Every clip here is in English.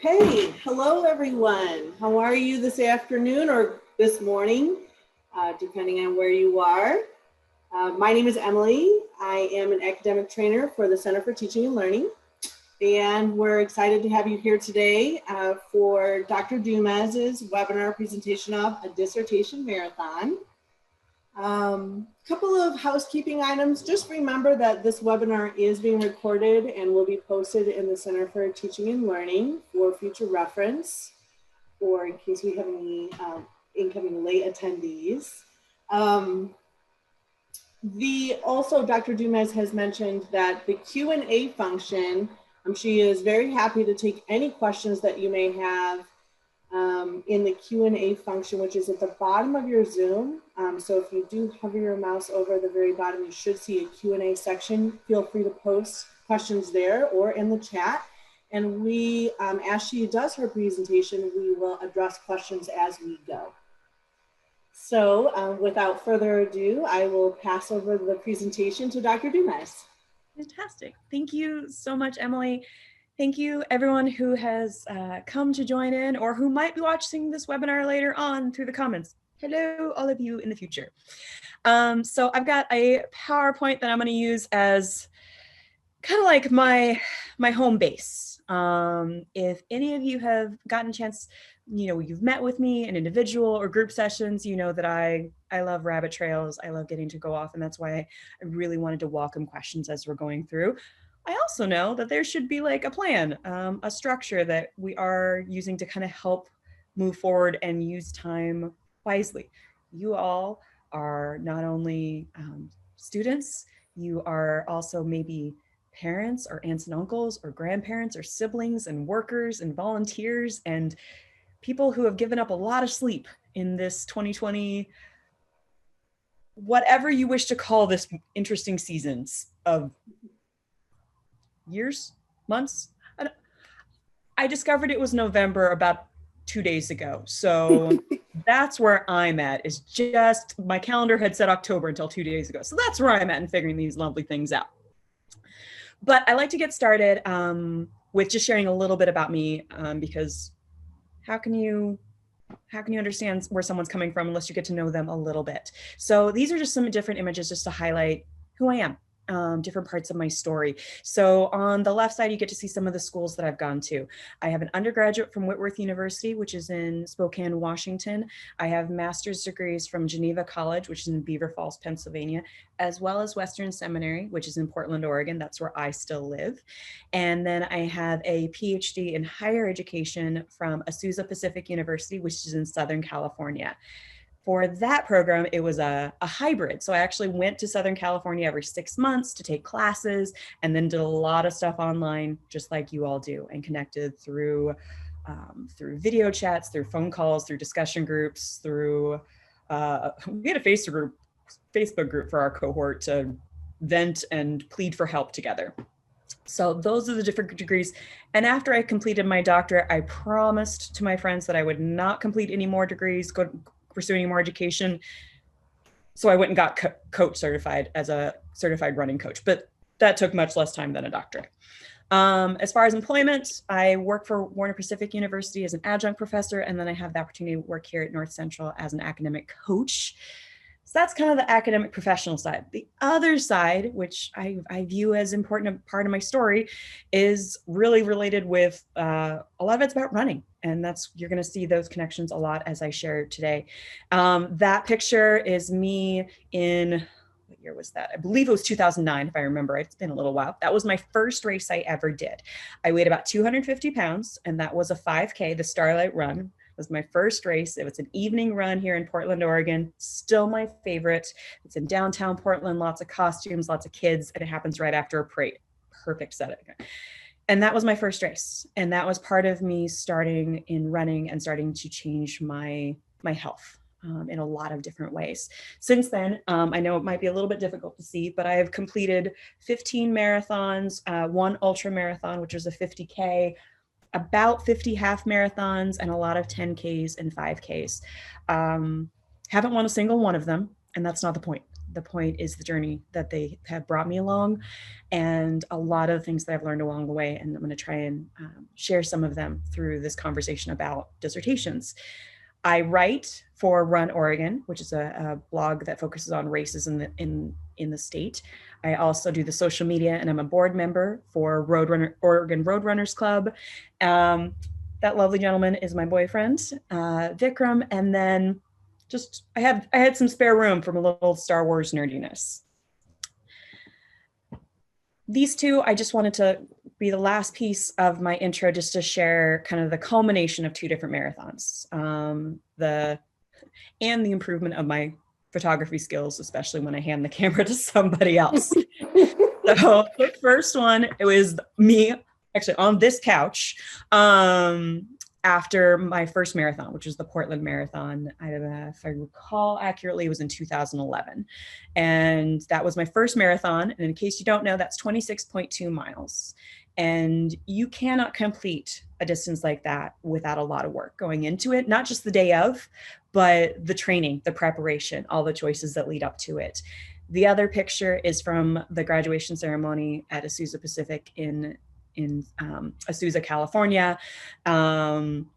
Okay, hello everyone. How are you this afternoon or this morning, depending on where you are? My name is Emily. I am an academic trainer for the Center for Teaching and Learning, and we're excited to have you here today for Dr. DuMez's webinar presentation of a Dissertation Marathon. Couple of housekeeping items. Just remember that this webinar is being recorded and will be posted in the Center for Teaching and Learning for future reference, or in case we have any incoming late attendees. Also, Dr. DuMez has mentioned that the Q&A function, she is very happy to take any questions that you may have in the Q&A function, which is at the bottom of your Zoom. So if you do hover your mouse over the very bottom, you should see a Q&A section. Feel free to post questions there or in the chat. And we, as she does her presentation, we will address questions as we go. So without further ado, I will pass over the presentation to Dr. DuMez. Fantastic. Thank you so much, Emily. Thank you everyone who has come to join in or who might be watching this webinar later on through the comments. Hello, all of you in the future. So I've got a PowerPoint that I'm going to use as kind of like my home base. If any of you have gotten a chance, you've met with me in individual or group sessions, you know that I love rabbit trails. I love getting to go off, and that's why I really wanted to welcome questions as we're going through. I also know that there should be like a plan, a structure that we are using to kind of help move forward and use time wisely. You all are not only students, you are also maybe parents or aunts and uncles or grandparents or siblings and workers and volunteers and people who have given up a lot of sleep in this 2020, whatever you wish to call this interesting seasons of years, months. I discovered it was November about 2 days ago. So that's where I'm at, is just my calendar had said October until 2 days ago. So that's where I'm at in figuring these lovely things out. But I like to get started with just sharing a little bit about me, because how can you understand where someone's coming from unless you get to know them a little bit? So these are just some different images just to highlight who I am. Different parts of my story. So on the left side, you get to see some of the schools that I've gone to. I have an undergraduate from Whitworth University, which is in Spokane, Washington. I have master's degrees from Geneva College, which is in Beaver Falls, Pennsylvania, as well as Western Seminary, which is in Portland, Oregon. That's where I still live. And then I have a Ph.D. in higher education from Azusa Pacific University, which is in Southern California. For that program, it was a hybrid. So I actually went to Southern California every 6 months to take classes and then did a lot of stuff online, just like you all do, and connected through video chats, through phone calls, through discussion groups, through, we had a Facebook group for our cohort to vent and plead for help together. So those are the different degrees. And after I completed my doctorate, I promised to my friends that I would not complete any more degrees, pursue any more education. So I went and got coach certified as a certified running coach, but that took much less time than a doctorate. As far as employment, I work for Warner Pacific University as an adjunct professor, and then I have the opportunity to work here at North Central as an academic coach. So that's kind of the academic professional side. The other side, which I view as important part of my story, is really related with, a lot of it's about running. And you're gonna see those connections a lot as I share today. That picture is me in, what year was that? I believe it was 2009, if I remember. It's been a little while. That was my first race I ever did. I weighed about 250 pounds, and that was a 5K, the Starlight Run. Was my first race. It was an evening run here in Portland, Oregon. Still my favorite. It's in downtown Portland, lots of costumes, lots of kids, and it happens right after a parade. Perfect setting. And that was my first race. And that was part of me starting in running and starting to change my health in a lot of different ways. Since then, I know it might be a little bit difficult to see, but I have completed 15 marathons, one ultra marathon, which was a 50K, about 50 half marathons, and a lot of 10Ks and 5Ks. Haven't won a single one of them, and that's not the point. the point is the journey that they have brought me along, and a lot of things that I've learned along the way. And I'm going to try and share some of them through this conversation about dissertations. I write for Run Oregon, which is a blog that focuses on races in the state. I also do the social media, and I'm a board member for Oregon Roadrunners Club. That lovely gentleman is my boyfriend, Vikram. And then I had some spare room from a little Star Wars nerdiness. These two, I just wanted to be the last piece of my intro, just to share kind of the culmination of two different marathons, and the improvement of my photography skills, especially when I hand the camera to somebody else. So the first one, it was me actually on this couch after my first marathon, which was the Portland Marathon. If I recall accurately, it was in 2011. And that was my first marathon. And in case you don't know, that's 26.2 miles. And you cannot complete a distance like that without a lot of work going into it, not just the day of, but the training, the preparation, all the choices that lead up to it. The other picture is from the graduation ceremony at Azusa Pacific in Azusa, California. And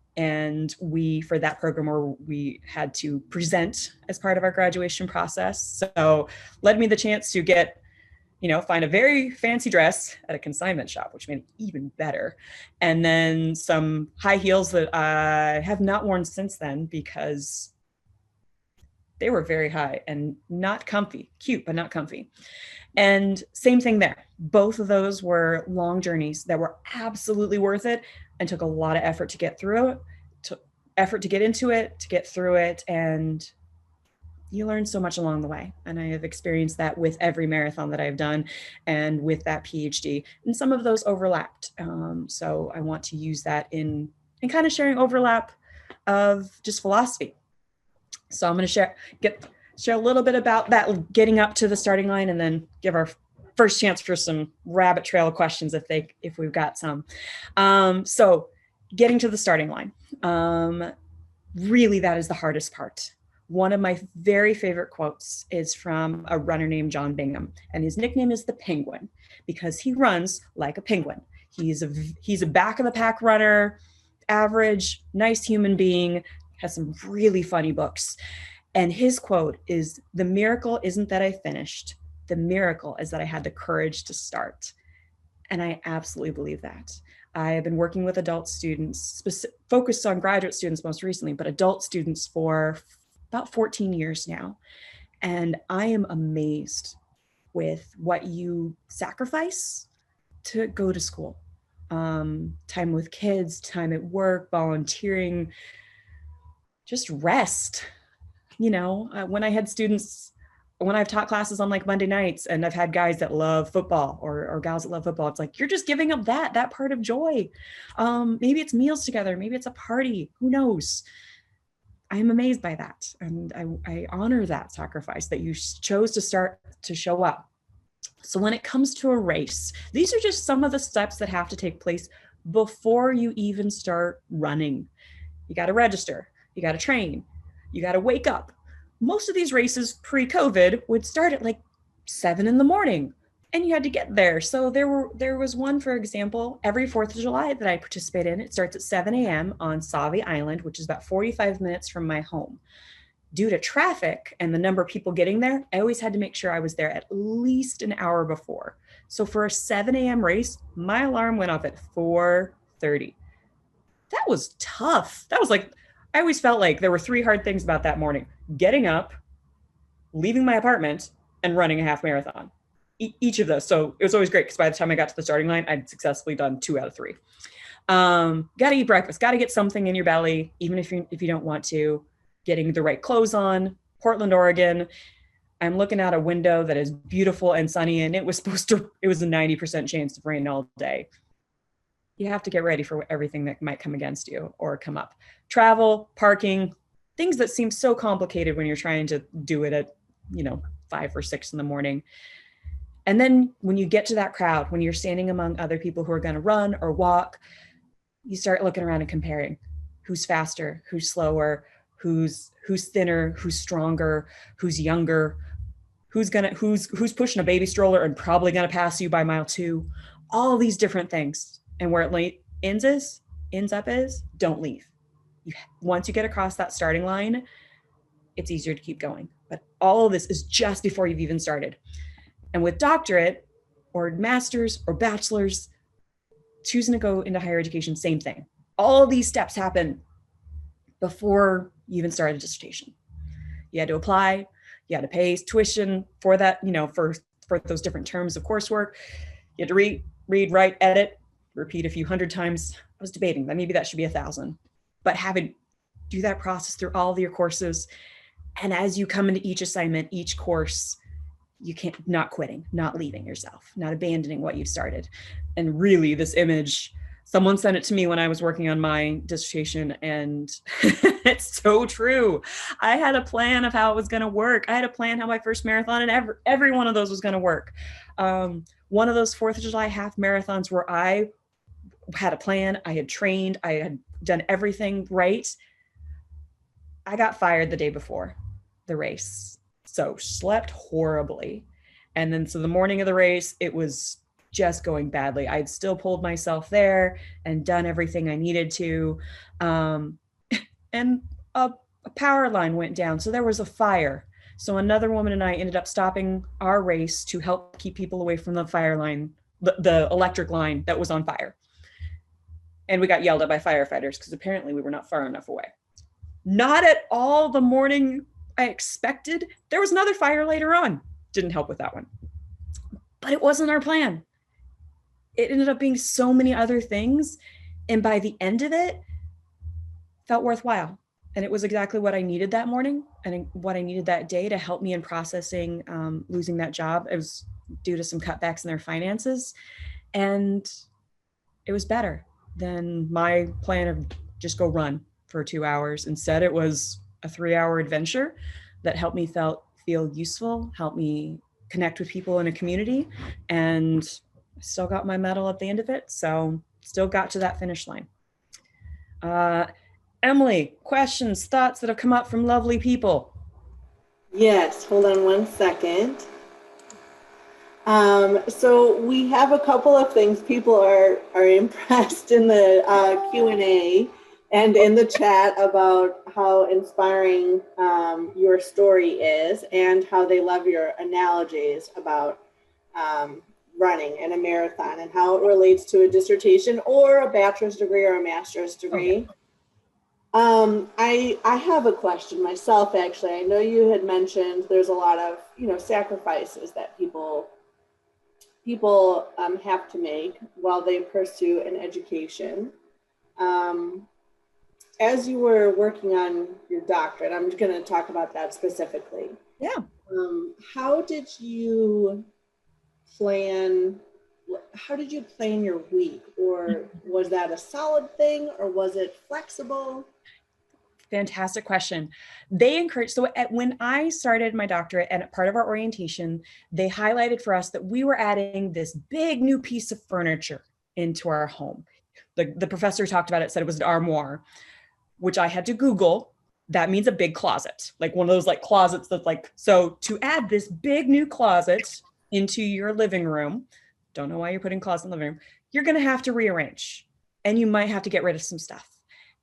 for that program, we had to present as part of our graduation process. So led me the chance to find a very fancy dress at a consignment shop, which made it even better. And then some high heels that I have not worn since then because they were very high and not comfy. Cute, but not comfy. And same thing there. Both of those were long journeys that were absolutely worth it and took a lot of effort to get through it, to get into it, to get through it. And you learn so much along the way. And I have experienced that with every marathon that I've done and with that PhD. And some of those overlapped. So I want to use that in kind of sharing overlap of just philosophy. So I'm going to share a little bit about that, getting up to the starting line, and then give our first chance for some rabbit trail questions if we've got some. So getting to the starting line, really that is the hardest part. One of my very favorite quotes is from a runner named John Bingham, and his nickname is the Penguin because he runs like a penguin. He's a back of the pack runner, average, nice human being, has some really funny books. And his quote is, "The miracle isn't that I finished. The miracle is that I had the courage to start." And I absolutely believe that. I have been working with adult students, focused on graduate students most recently, but adult students for about 14 years now. And I am amazed with what you sacrifice to go to school. Time with kids, time at work, volunteering, just rest. When I've taught classes on like Monday nights, and I've had guys that love football or gals that love football, it's like, you're just giving up that part of joy. Maybe it's meals together, maybe it's a party, who knows? I am amazed by that. And I honor that sacrifice that you chose to show up. So when it comes to a race, these are just some of the steps that have to take place before you even start running. You got to register, you got to train, you got to wake up. Most of these races pre-COVID would start at like 7 a.m. and you had to get there. So there was one, for example, every 4th of July that I participate in. It starts at 7 a.m. on Sauvie Island, which is about 45 minutes from my home. Due to traffic and the number of people getting there, I always had to make sure I was there at least an hour before. So for a 7 a.m. race, my alarm went off at 4:30. That was tough. That was like, I always felt like there were 3 hard things about that morning: getting up, leaving my apartment, and running a half marathon. Each of those. So it was always great because by the time I got to the starting line, I'd successfully done 2 out of 3. Got to eat breakfast, got to get something in your belly, even if you don't want to. Getting the right clothes on. Portland, Oregon. I'm looking out a window that is beautiful and sunny, and it was a 90% chance of rain all day. You have to get ready for everything that might come against you or come up. Travel, parking, things that seem so complicated when you're trying to do it at 5 or 6 in the morning. And then when you get to that crowd, when you're standing among other people who are going to run or walk, you start looking around and comparing who's faster, who's slower, who's thinner, who's stronger, who's younger, who's pushing a baby stroller and probably gonna pass you by mile 2, all these different things. And where it ends up is don't leave. Once you get across that starting line, it's easier to keep going. But all of this is just before you've even started. And with doctorate or master's or bachelor's, choosing to go into higher education, same thing. All of these steps happen before you even start a dissertation. You had to apply, you had to pay tuition for that, for those different terms of coursework. You had to read, write, edit, repeat a few hundred times. I was debating that maybe that should be 1,000, but having do that process through all of your courses. And as you come into each assignment, each course, you can't, not quitting, not leaving yourself, not abandoning what you've started. And really this image, someone sent it to me when I was working on my dissertation, and it's so true. I had a plan of how it was going to work. I had a plan how my first marathon and every one of those was going to work. One of those 4th of July half marathons where I had a plan, I had trained, I had done everything right. I got fired the day before the race. So slept horribly. And then so the morning of the race, it was just going badly. I'd still pulled myself there and done everything I needed to. And a power line went down. So there was a fire. So another woman and I ended up stopping our race to help keep people away from the fire line, the electric line that was on fire. And we got yelled at by firefighters because apparently we were not far enough away. Not at all the morning I expected. There was another fire later on. Didn't help with that one. But it wasn't our plan. It ended up being so many other things. And by the end of it, felt worthwhile. And it was exactly what I needed that morning and what I needed that day to help me in processing losing that job. It was due to some cutbacks in their finances. And it was better than my plan of just go run for 2 hours. Instead, it was a 3-hour adventure that helped me feel useful, helped me connect with people in a community, and still got my medal at the end of it. So still got to that finish line. Emily, questions, thoughts that have come up from lovely people? Yes, hold on one second. So we have a couple of things. People are impressed in the Q&A and in the chat about how inspiring your story is and how they love your analogies about running and a marathon and how it relates to a dissertation or a bachelor's degree or a master's degree. Okay. I have a question myself, actually. I know you had mentioned there's a lot of, sacrifices that people have to make while they pursue an education. As you were working on your doctorate, I'm going to talk about that specifically. Yeah. How did you plan your week? Or was that a solid thing, or was it flexible? Fantastic question. They encouraged, so when I started my doctorate and part of our orientation, they highlighted for us that we were adding this big new piece of furniture into our home. The professor talked about it, said it was an armoire, which I had to Google. That means a big closet, like one of those like closets that so to add this big new closet into your living room, don't know why you're putting closet in the living room, you're going to have to rearrange and you might have to get rid of some stuff.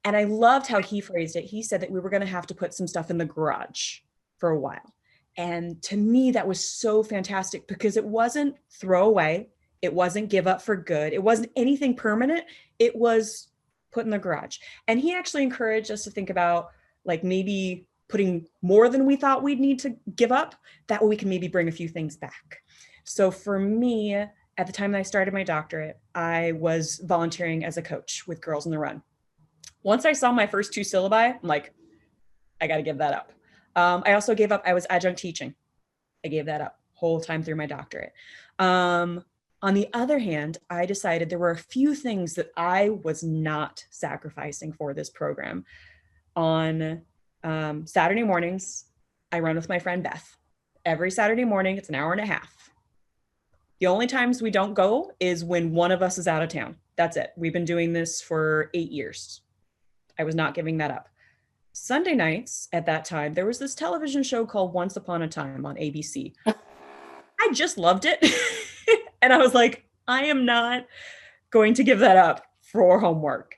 And I loved how he phrased it. He said that we were going to have to put some stuff in the garage for a while. And to me, that was so fantastic because it wasn't throw away. It wasn't give up for good. It wasn't anything permanent. It was put in the garage. And he actually encouraged us to think about maybe putting more than we thought we'd need to give up. That way we can maybe bring a few things back. So for me, at the time that I started my doctorate, I was volunteering as a coach with Girls on the Run. Once I saw my first 2 syllabi, I'm like, I got to give that up. I also gave up, I was adjunct teaching. I gave that up whole time through my doctorate. On the other hand, I decided there were a few things that I was not sacrificing for this program. On Saturday mornings, I run with my friend Beth. Every Saturday morning, it's an hour and a half. The only times we don't go is when one of us is out of town. That's it. We've been doing this for 8 years. I was not giving that up. Sunday nights at that time, there was this television show called Once Upon a Time on ABC. just loved it. And I was like, I am not going to give that up for homework.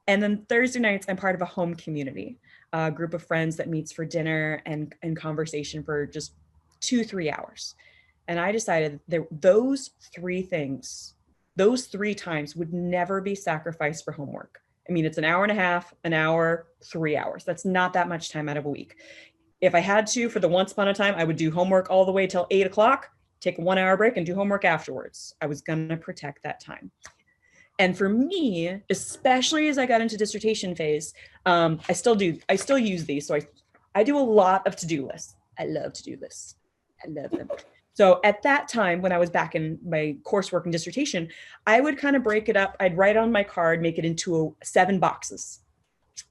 And then Thursday nights, I'm part of a home community, a group of friends that meets for dinner and conversation for just 2-3 hours. And I decided that those three things, those 3 times would never be sacrificed for homework. I mean, it's an hour and a half, an hour, 3 hours. That's not that much time out of a week. If I had to, for the once upon a time, I would do homework all the way till 8 o'clock, take a 1 hour break and do homework afterwards. I was gonna protect that time. And for me, especially as I got into dissertation phase, I still use these. So I do a lot of to-do lists. I love to-do lists. I love them. So at that time, when I was back in my coursework and dissertation, I would kind of break it up. I'd write on my card, make it into 7 boxes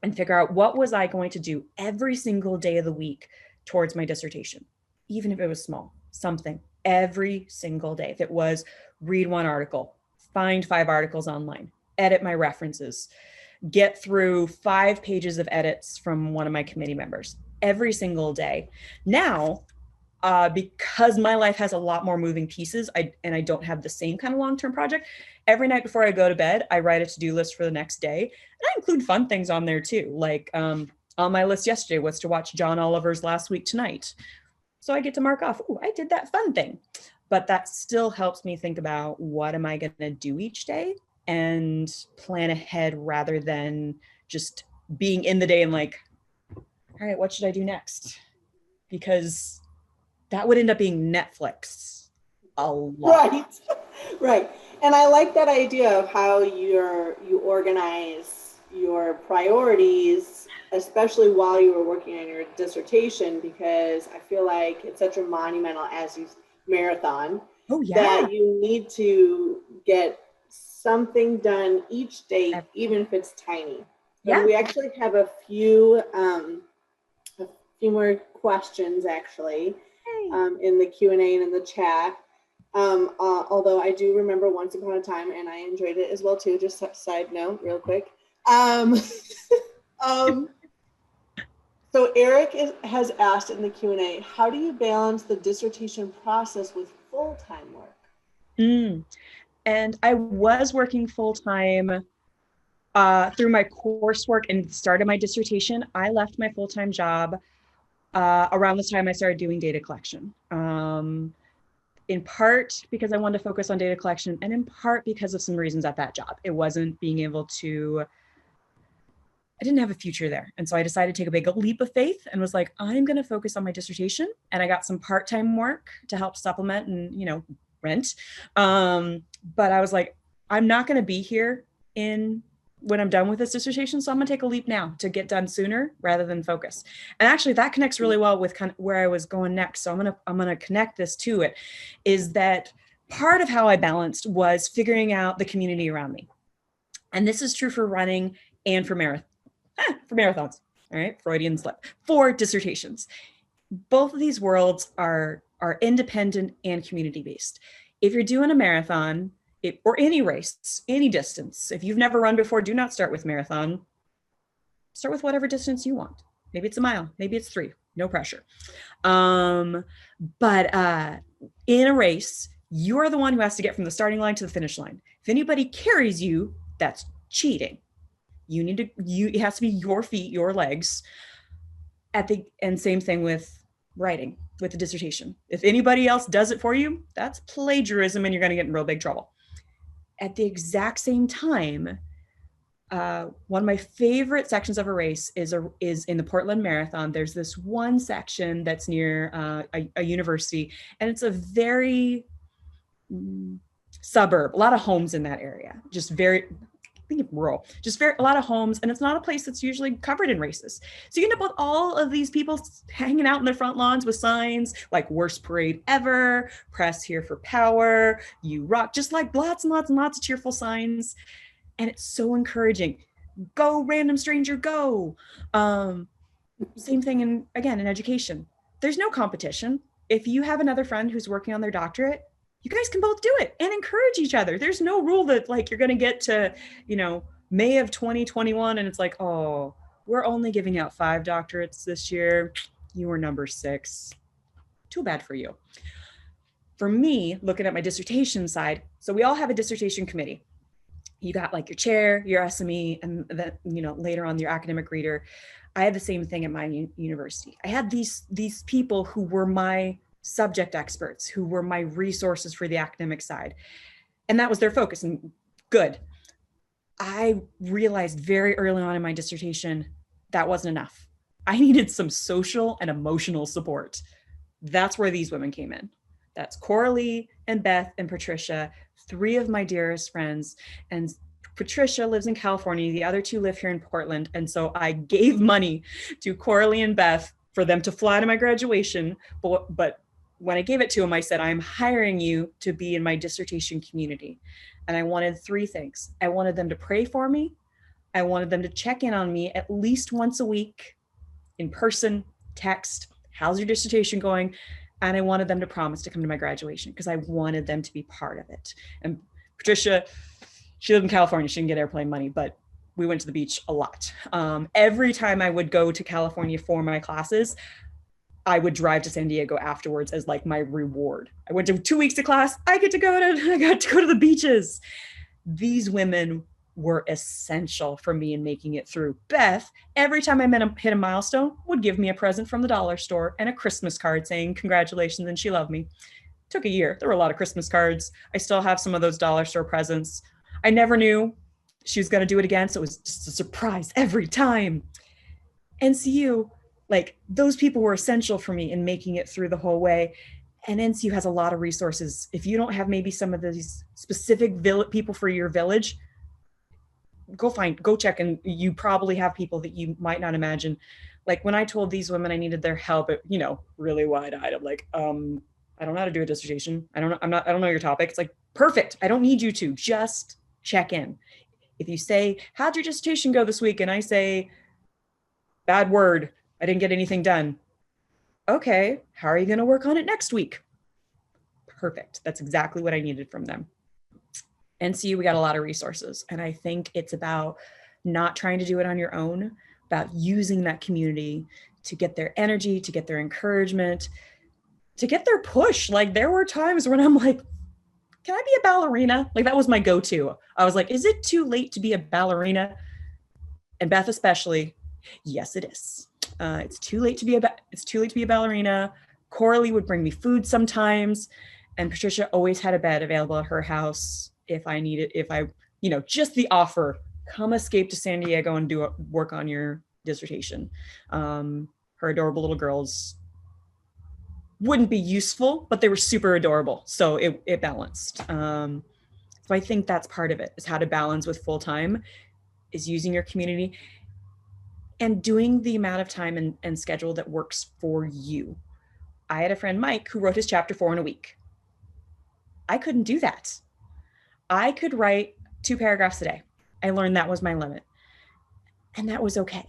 and figure out what was I going to do every single day of the week towards my dissertation, even if it was small, something every single day. If it was read 1 article, find 5 articles online, edit my references, get through 5 pages of edits from one of my committee members every single day. Now, because my life has a lot more moving pieces, and I don't have the same kind of long-term project, every night before I go to bed, I write a to-do list for the next day. And I include fun things on there too. Like on my list yesterday was to watch John Oliver's Last Week Tonight. So I get to mark off, oh, I did that fun thing. But that still helps me think about what am I going to do each day and plan ahead rather than just being in the day and like, all right, what should I do next? Because that would end up being Netflix a lot. Right. And I like that idea of how you organize your priorities, especially while you were working on your dissertation, because I feel like it's such a monumental marathon that you need to get something done each day, even if it's tiny. And we actually have a few more questions actually. In the Q&A and in the chat. Although I do remember once upon a time, and I enjoyed it as well too, just a side note real quick. So Eric has asked in the Q&A, how do you balance the dissertation process with full-time work? And I was working full-time through my coursework and started my dissertation. I left my full-time job around this time I started doing data collection, in part because I wanted to focus on data collection and in part because of some reasons at that job. It wasn't being able to, I didn't have a future there. And so I decided to take a big leap of faith and was like, I'm going to focus on my dissertation. And I got some part-time work to help supplement and, rent. But I was like, I'm not going to be here when I'm done with this dissertation. So I'm gonna take a leap now to get done sooner rather than focus. And actually that connects really well with kind of where I was going next. So I'm gonna connect this to it, is that part of how I balanced was figuring out the community around me. And this is true for running and for marathons, all right, Freudian slip, for dissertations. Both of these worlds are independent and community-based. If you're doing a marathon, or any race, any distance. If you've never run before, do not start with marathon. Start with whatever distance you want. Maybe it's a mile, maybe it's 3, no pressure. But in a race, you are the one who has to get from the starting line to the finish line. If anybody carries you, that's cheating. It has to be your feet, your legs. And same thing with writing, with the dissertation. If anybody else does it for you, that's plagiarism and you're gonna get in real big trouble. At the exact same time, one of my favorite sections of a race is in the Portland Marathon. There's this one section that's near a university, and it's a very suburb, a lot of homes in that area, just very, I think rural, just a lot of homes, and it's not a place that's usually covered in races. So you end up with all of these people hanging out in their front lawns with signs like "Worst Parade Ever," "Press Here for Power," "You Rock," just like lots and lots and lots of cheerful signs. And it's so encouraging. Go random stranger, go. Same thing in education. There's no competition. If you have another friend who's working on their doctorate, you guys can both do it and encourage each other. There's no rule that like you're going to get to, May of 2021 and it's like, oh, we're only giving out 5 doctorates this year. You were number 6. Too bad for you. for me, looking at my dissertation side, so we all have a dissertation committee. You got like your chair, your SME, and then, later on your academic reader. I had the same thing at my university. I had these people who were my subject experts, who were my resources for the academic side. And that was their focus, and good. I realized very early on in my dissertation that wasn't enough. I needed some social and emotional support. That's where these women came in. That's Coralie and Beth and Patricia, 3 of my dearest friends. And Patricia lives in California. The other 2 live here in Portland. And so I gave money to Coralie and Beth for them to fly to my graduation. But when I gave it to them, I said, I'm hiring you to be in my dissertation community. And I wanted 3 things. I wanted them to pray for me. I wanted them to check in on me at least once a week, in person, text, how's your dissertation going? And I wanted them to promise to come to my graduation because I wanted them to be part of it. And Patricia, she lived in California. She didn't get airplane money, but we went to the beach a lot. Every time I would go to California for my classes, I would drive to San Diego afterwards as like my reward. I went to 2 weeks of class. I got to go to the beaches. These women were essential for me in making it through. Beth, every time I hit a milestone, would give me a present from the dollar store and a Christmas card saying congratulations and she loved me. It took a year. There were a lot of Christmas cards. I still have some of those dollar store presents. I never knew she was going to do it again, so it was just a surprise every time. NCU, like those people were essential for me in making it through the whole way. And NCU has a lot of resources. If you don't have maybe some of these specific people for your village, go check, and you probably have people that you might not imagine. Like when I told these women I needed their help, really wide-eyed. I'm like, I don't know how to do a dissertation. I don't know your topic. It's like, perfect. I don't need you to, just check in. If you say, how'd your dissertation go this week? And I say, bad word, I didn't get anything done. Okay, how are you going to work on it next week? Perfect. That's exactly what I needed from them. NCU, we got a lot of resources. And I think it's about not trying to do it on your own, about using that community to get their energy, to get their encouragement, to get their push. Like there were times when I'm like, can I be a ballerina? Like that was my go-to. I was like, is it too late to be a ballerina? And Beth especially, yes, it is. It's too late to be a ballerina. Coralie would bring me food sometimes. And Patricia always had a bed available at her house just the offer, come escape to San Diego and work on your dissertation. Her adorable little girls wouldn't be useful, but they were super adorable. So it balanced. So I think that's part of it, is how to balance with full-time, is using your community and doing the amount of time and schedule that works for you. I had a friend, Mike, who wrote his chapter 4 in a week. I couldn't do that. I could write 2 paragraphs a day. I learned that was my limit. And that was okay.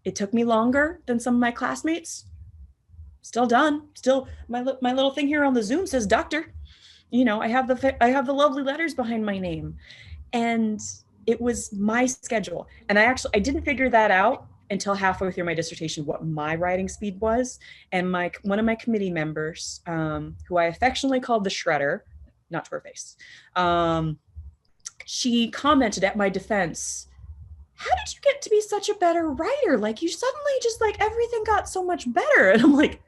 It took me longer than some of my classmates. Still done. Still, my little thing here on the Zoom says doctor. I have the lovely letters behind my name. And it was my schedule. And I didn't figure that out until halfway through my dissertation, what my writing speed was. And one of my committee members, who I affectionately called the shredder, not to her face, she commented at my defense, how did you get to be such a better writer? Like you suddenly just like everything got so much better. And I'm like,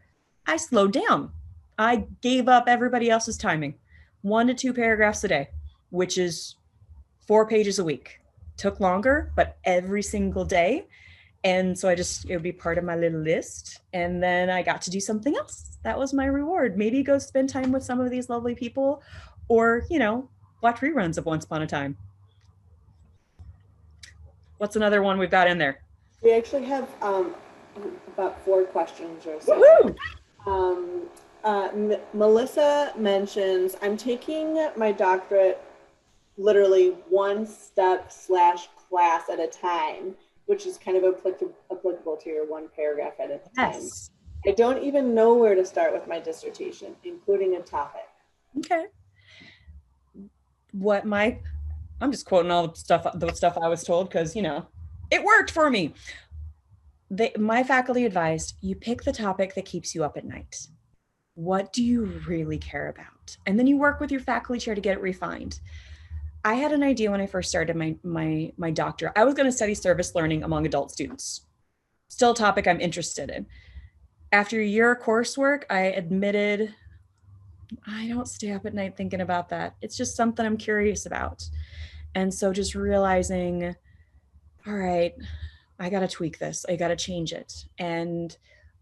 I slowed down. I gave up everybody else's timing. 1 to 2 paragraphs a day, which is 4 pages a week. Took longer, but every single day. And so it would be part of my little list. And then I got to do something else. That was my reward. Maybe go spend time with some of these lovely people, or, watch reruns of Once Upon a Time. What's another one we've got in there? We actually have about 4 questions or so. Melissa mentions, I'm taking my doctorate literally 1 step/class at a time, which is kind of applicable to your 1 paragraph at a time. Yes. I don't even know where to start with my dissertation, including a topic. Okay. I'm just quoting all the stuff I was told because, it worked for me. My faculty advised, you pick the topic that keeps you up at night. what do you really care about? And then you work with your faculty chair to get it refined. I had an idea when I first started my doctorate. I was going to study service learning among adult students. Still a topic I'm interested in. After a year of coursework, I admitted I don't stay up at night thinking about that. It's just something I'm curious about. And so just realizing, all right, I got to tweak this. I got to change it. And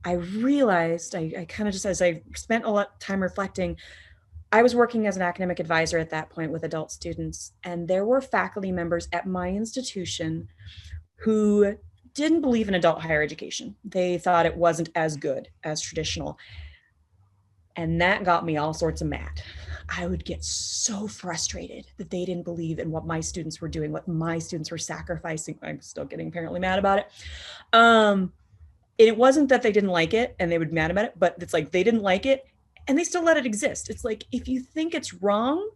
I realized, I kind of just, as I spent a lot of time reflecting, I was working as an academic advisor at that point with adult students, and there were faculty members at my institution who didn't believe in adult higher education. They thought it wasn't as good as traditional. And that got me all sorts of mad. I would get so frustrated that they didn't believe in what my students were doing, what my students were sacrificing. I'm still getting apparently mad about it. It wasn't that they didn't like it and they would be mad about it, but it's like they didn't like it and they still let it exist. It's like, if you think it's wrong,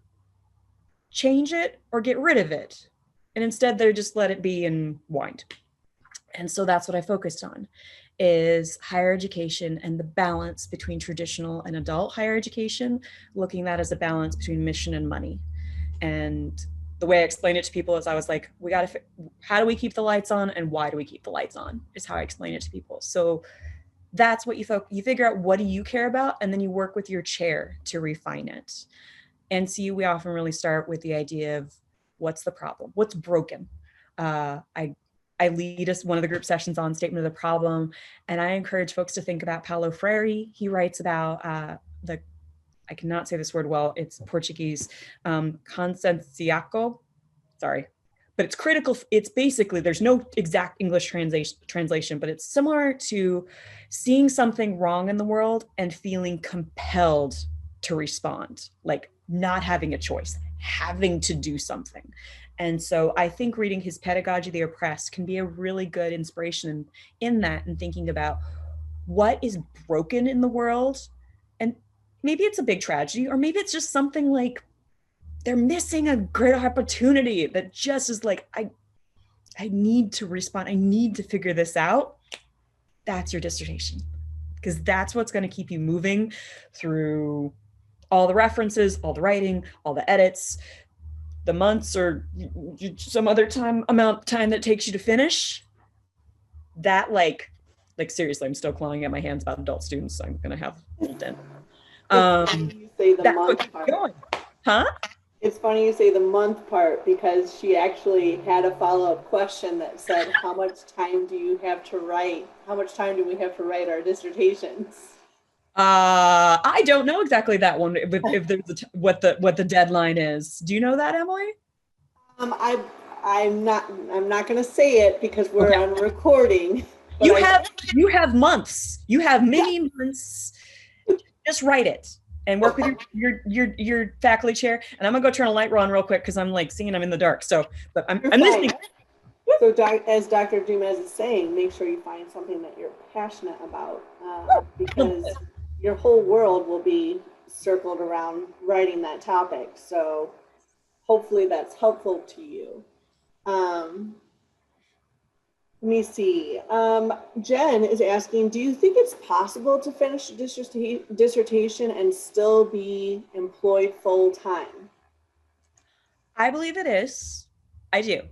change it or get rid of it. And instead they just let it be and wind. And so that's what I focused on, is higher education and the balance between traditional and adult higher education, looking at that as a balance between mission and money. And the way I explained it to people is I was like, how do we keep the lights on and why do we keep the lights on, is how I explain it to people. So that's what you figure out, what do you care about? And then you work with your chair to refine it. NCU, we often really start with the idea of what's the problem, what's broken. I lead one of the group sessions on statement of the problem, and I encourage folks to think about Paulo Freire. He writes about I cannot say this word well, it's Portuguese, conscienciaco, sorry, but it's critical. It's basically, there's no exact English translation, but it's similar to seeing something wrong in the world and feeling compelled to respond, like not having a choice, having to do something. And so I think reading his Pedagogy of the Oppressed can be a really good inspiration in that, and thinking about what is broken in the world. And maybe it's a big tragedy, or maybe it's just something like they're missing a great opportunity that just is like, I need to respond. I need to figure this out. That's your dissertation, because that's what's going to keep you moving through all the references, all the writing, all the edits, the months or some other time that it takes you to finish. That like seriously, I'm still clawing at my hands about adult students. So I'm gonna have a little dent. You say the month part. Going. Huh? It's funny you say the month part, because she actually had a follow-up question that said, how much time do you have to write? How much time do we have to write our dissertations? I don't know exactly that one. If there's what the deadline is. Do you know that, Emily? I'm not going to say it because we're on recording. You have months. You have many months. Just write it and work with your faculty chair. And I'm gonna go turn a light on real quick because I'm like seeing I'm in the dark. So, but I'm listening. So as Dr. DuMez is saying, make sure you find something that you're passionate about, because your whole world will be circled around writing that topic. So hopefully that's helpful to you. Let me see. Jen is asking, do you think it's possible to finish a dissertation and still be employed full time? I believe it is. I do.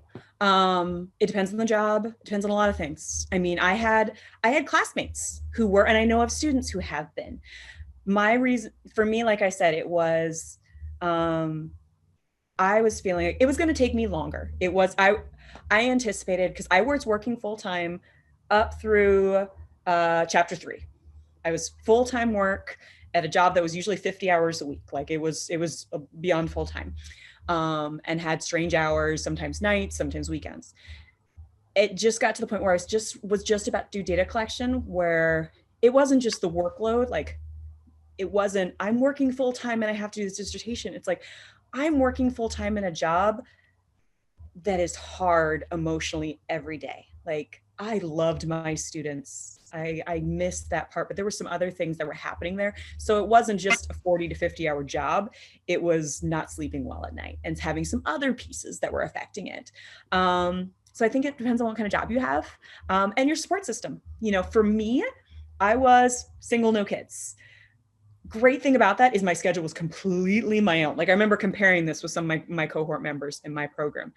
It depends on the job. It depends on a lot of things. I mean, I had classmates who were, and I know of students who have been. My reason for me, like I said, it was, I was feeling like it was going to take me longer. It was, I anticipated, because I was working full-time up through chapter 3. I was full-time work at a job that was usually 50 hours a week. Like it was beyond full-time, and had strange hours, sometimes nights, sometimes weekends. It just got to the point where I was just about to do data collection, where it wasn't just the workload. Like it wasn't, I'm working full-time and I have to do this dissertation. It's like, I'm working full-time in a job that is hard emotionally every day. Like I loved my students. I missed that part, but there were some other things that were happening there. So it wasn't just a 40 to 50 hour job. It was not sleeping well at night and having some other pieces that were affecting it. So I think it depends on what kind of job you have, and your support system. You know, for me, I was single, no kids. great thing about that is my schedule was completely my own. Like I remember comparing this with some of my cohort members in my program.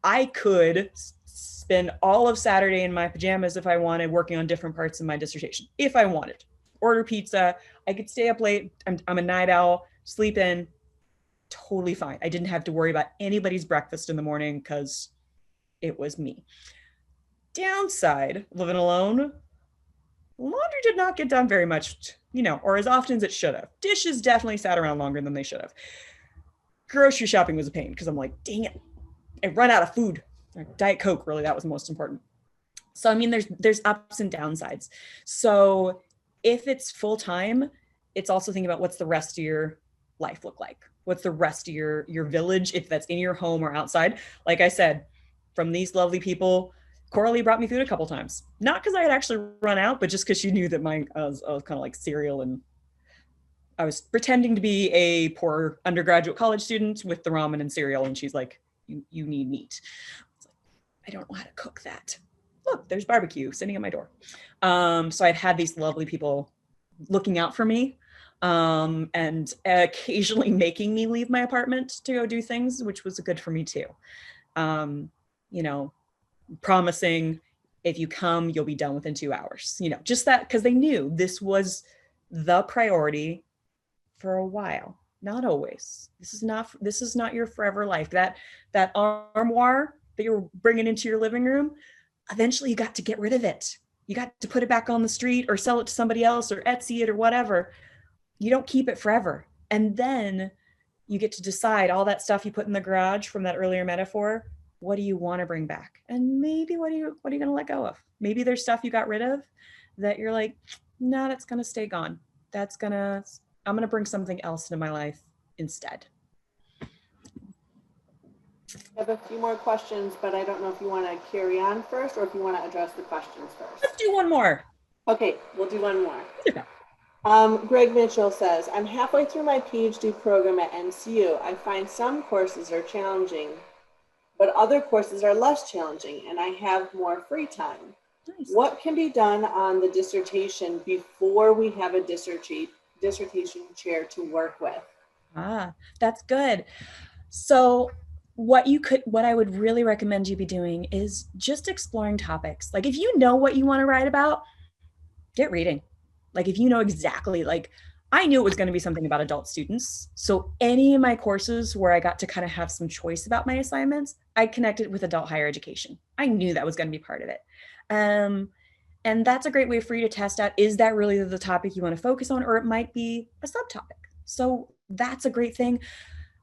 I could spend all of Saturday in my pajamas if I wanted, working on different parts of my dissertation, if I wanted. Order pizza. I could stay up late. I'm a night owl, sleep in, totally fine. I didn't have to worry about anybody's breakfast in the morning because it was me. Downside, living alone, laundry did not get done very much, or as often as it should have. Dishes definitely sat around longer than they should have. Grocery shopping was a pain because I'm like, dang it, I run out of food. Diet Coke, really, that was the most important. So, I mean, there's ups and downsides. So if it's full time, it's also thinking about what's the rest of your life look like? What's the rest of your village, if that's in your home or outside? Like I said, from these lovely people, Coralie brought me food a couple times. Not because I had actually run out, but just because she knew that I was kind of like cereal, and I was pretending to be a poor undergraduate college student with the ramen and cereal. And she's like, you need meat. I don't know how to cook that. Look, there's barbecue sitting at my door. So I've had these lovely people looking out for me, and occasionally making me leave my apartment to go do things, which was good for me too. Promising, if you come, you'll be done within 2 hours, just that, because they knew this was the priority for a while. Not always. This is not your forever life. That armoire that you're bringing into your living room, eventually you got to get rid of it. You got to put it back on the street or sell it to somebody else or Etsy it or whatever. You don't keep it forever. And then you get to decide all that stuff you put in the garage from that earlier metaphor. What do you want to bring back? And maybe what are you going to let go of? Maybe there's stuff you got rid of that you're like, no, that's going to stay gone. I'm going to bring something else into my life instead. I have a few more questions, but I don't know if you want to carry on first or if you want to address the questions first. Let's do one more. Okay, we'll do one more. Yeah. Greg Mitchell says, I'm halfway through my PhD program at NCU. I find some courses are challenging, but other courses are less challenging, and I have more free time. Nice. What can be done on the dissertation before we have a dissertation chair to work with? That's good. So what I would really recommend you be doing is just exploring topics. Like if you know what you want to write about, get reading. Like if you know exactly, like I knew it was going to be something about adult students. So any of my courses where I got to kind of have some choice about my assignments, I connected with adult higher education. I knew that was going to be part of it. And that's a great way for you to test out, is that really the topic you want to focus on, or it might be a subtopic. So that's a great thing.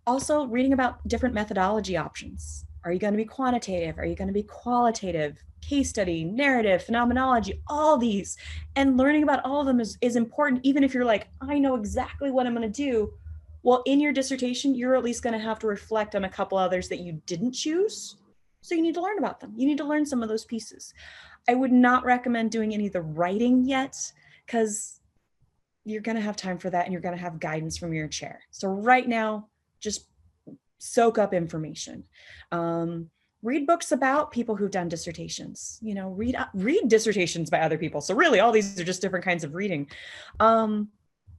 Also, reading about different methodology options. Are you going to be quantitative? Are you going to be qualitative? Case study, narrative, phenomenology, all these. And learning about all of them is important, even if you're like, I know exactly what I'm going to do. Well, in your dissertation, you're at least going to have to reflect on a couple others that you didn't choose. So you need to learn about them. You need to learn some of those pieces. I would not recommend doing any of the writing yet, because you're going to have time for that and you're going to have guidance from your chair. So right now, just soak up information. Read books about people who've done dissertations, read dissertations by other people. So really all these are just different kinds of reading. And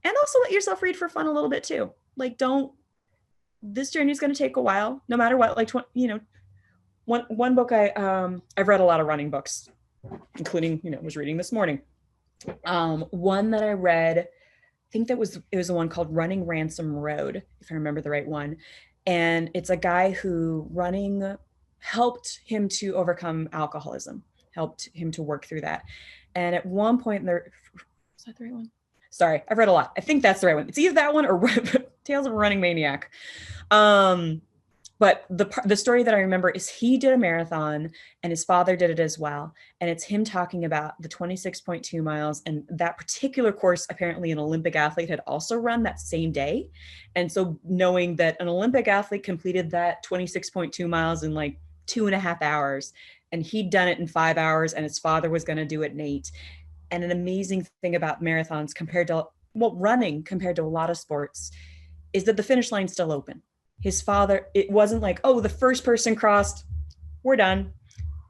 also let yourself read for fun a little bit too. Like this journey is going to take a while, no matter what. Like, one book I've read a lot of running books, including, was reading this morning. One that I read, I think it was the one called Running Ransom Road, if I remember the right one. And it's a guy who running helped him to overcome alcoholism, helped him to work through that. And at one point was that the right one? Sorry, I've read a lot. I think that's the right one. It's either that one or Tales of a Running Maniac. But the story that I remember is he did a marathon and his father did it as well. And it's him talking about the 26.2 miles. And that particular course, apparently an Olympic athlete had also run that same day. And so knowing that an Olympic athlete completed that 26.2 miles in like 2.5 hours, and he'd done it in 5 hours, and his father was going to do it in 8. And an amazing thing about marathons running compared to a lot of sports is that the finish line's still open. His father, it wasn't like, oh, the first person crossed, we're done.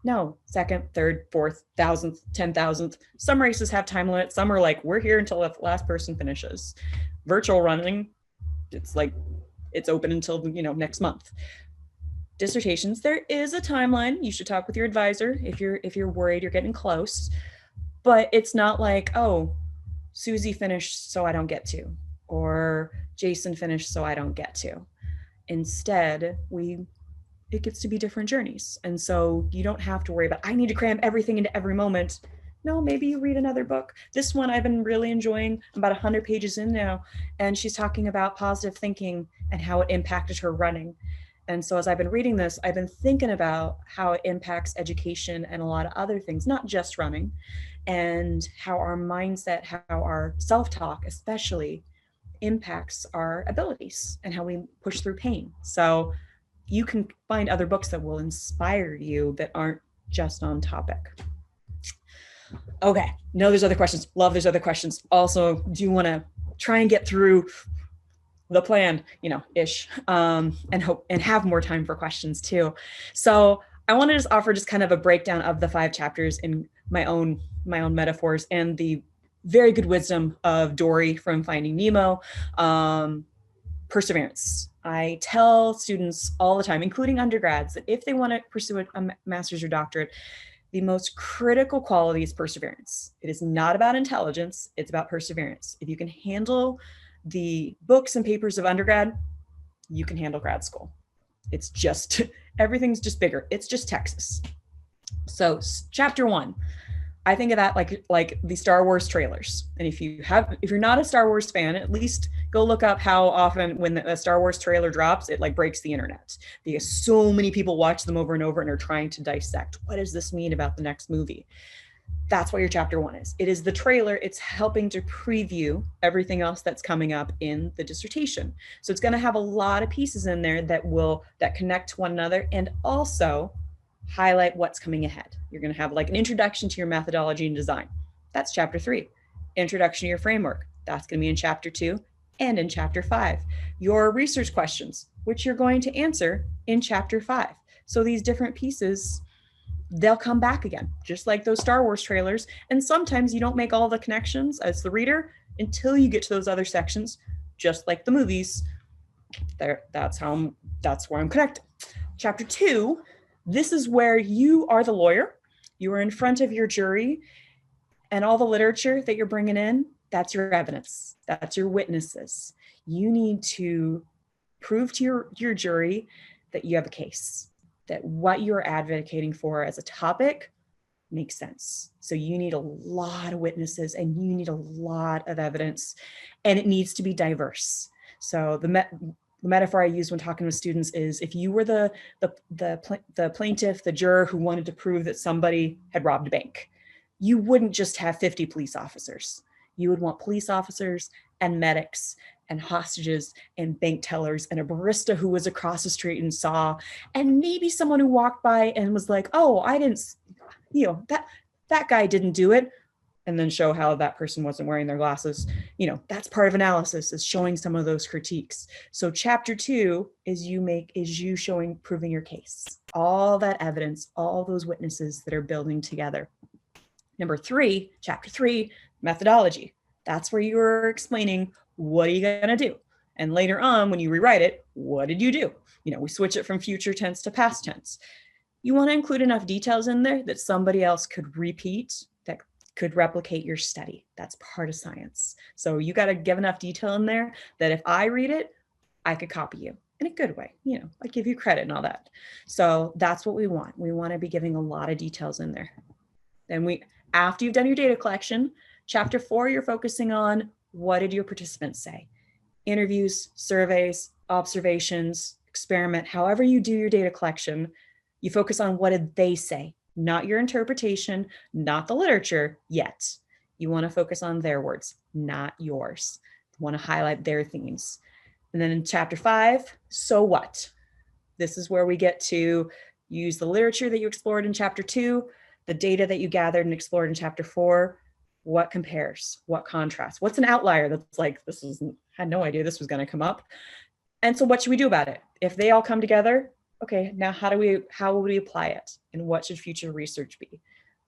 No, second, third, fourth, 1,000th, 10,000th. Some races have time limits. Some are like, we're here until the last person finishes. Virtual running, it's like, it's open until, next month. Dissertations, there is a timeline. You should talk with your advisor if you're worried you're getting close, but it's not like, oh, Susie finished, so I don't get to, or Jason finished, so I don't get to. Instead, it gets to be different journeys. And so you don't have to worry about, I need to cram everything into every moment. No, maybe you read another book. This one I've been really enjoying. I'm about 100 pages in now, and she's talking about positive thinking and how it impacted her running. And so as I've been reading this, I've been thinking about how it impacts education and a lot of other things, not just running, and how our mindset, how our self-talk especially impacts our abilities and how we push through pain. So you can find other books that will inspire you that aren't just on topic. Okay, no, there's other questions. Love there's other questions. Also, do you want to try and get through the plan, ish, and have more time for questions too. So I want to just offer just kind of a breakdown of the 5 chapters in my own metaphors and the very good wisdom of Dory from Finding Nemo. Perseverance. I tell students all the time, including undergrads, that if they want to pursue a master's or doctorate, the most critical quality is perseverance. It is not about intelligence, it's about perseverance. If you can handle the books and papers of undergrad, you can handle grad school. It's just, everything's just bigger. It's just Texas. So chapter 1, I think of that like the Star Wars trailers. And if you're not a Star Wars fan, at least go look up how often when the Star Wars trailer drops, it like breaks the internet, because so many people watch them over and over and are trying to dissect, what does this mean about the next movie? That's what your chapter 1 is. It is the trailer. It's helping to preview everything else that's coming up in the dissertation. So it's going to have a lot of pieces in there that connect to one another and also highlight what's coming ahead. You're going to have like an introduction to your methodology and design. That's chapter 3. Introduction to your framework. That's going to be in chapter 2 and in chapter 5. Your research questions, which you're going to answer in chapter 5. So these different pieces, they'll come back again, just like those Star Wars trailers. And sometimes you don't make all the connections as the reader until you get to those other sections, just like the movies. That's where I'm connected. Chapter 2, this is where you are the lawyer. You are in front of your jury, and all the literature that you're bringing in, that's your evidence. That's your witnesses. You need to prove to your jury that you have a case, that what you're advocating for as a topic makes sense. So you need a lot of witnesses and you need a lot of evidence, and it needs to be diverse. So the metaphor I use when talking with students is, if you were the plaintiff, the juror who wanted to prove that somebody had robbed a bank, you wouldn't just have 50 police officers. You would want police officers and medics and hostages and bank tellers and a barista who was across the street and saw, and maybe someone who walked by and was like, oh, I didn't, that guy didn't do it. And then show how that person wasn't wearing their glasses. That's part of analysis, is showing some of those critiques. So chapter 2 is you proving your case, all that evidence, all those witnesses that are building together. Number 3, chapter 3, methodology. That's where you're explaining, what are you going to do? And later on, when you rewrite it, what did you do? We switch it from future tense to past tense. You want to include enough details in there that somebody else could repeat, that could replicate your study. That's part of science. So you got to give enough detail in there that if I read it, I could copy you in a good way. I give you credit and all that. So that's what we want. We want to be giving a lot of details in there. Then after you've done your data collection, chapter 4, you're focusing on, what did your participants say? Interviews, surveys, observations, experiment, however you do your data collection, you focus on, what did they say? Not your interpretation, not the literature yet. You want to focus on their words, not yours. You want to highlight their themes. And then in chapter 5, so what? This is where we get to use the literature that you explored in chapter 2, the data that you gathered and explored in chapter 4. What compares? What contrasts? What's an outlier that's like, had no idea this was going to come up? And so what should we do about it? If they all come together, okay, now how will we apply it? And what should future research be?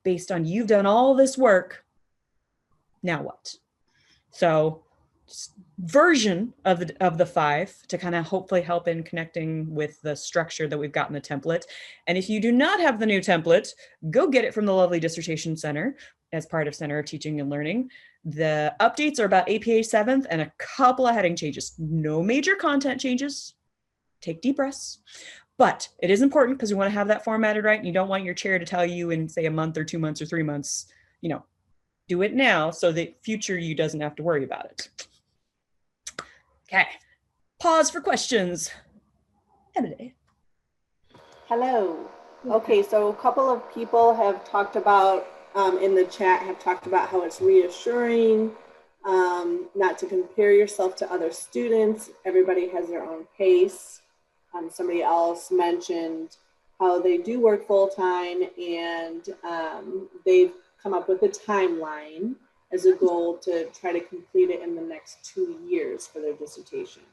Based on, you've done all this work, now what? So version of the 5 to kind of hopefully help in connecting with the structure that we've got in the template. And if you do not have the new template, go get it from the lovely Dissertation Center as part of Center of Teaching and Learning. The updates are about APA 7th and a couple of heading changes. No major content changes. Take deep breaths. But it is important because we want to have that formatted right. And you don't want your chair to tell you in, say, a month or 2 months or 3 months, do it now so that future you doesn't have to worry about it. Okay, pause for questions. Emily. Hello. Okay, so a couple of people have talked about, in the chat, have talked about how it's reassuring not to compare yourself to other students. Everybody has their own pace. Somebody else mentioned how they do work full-time and they've come up with a timeline as a goal to try to complete it in the next 2 years for their dissertation,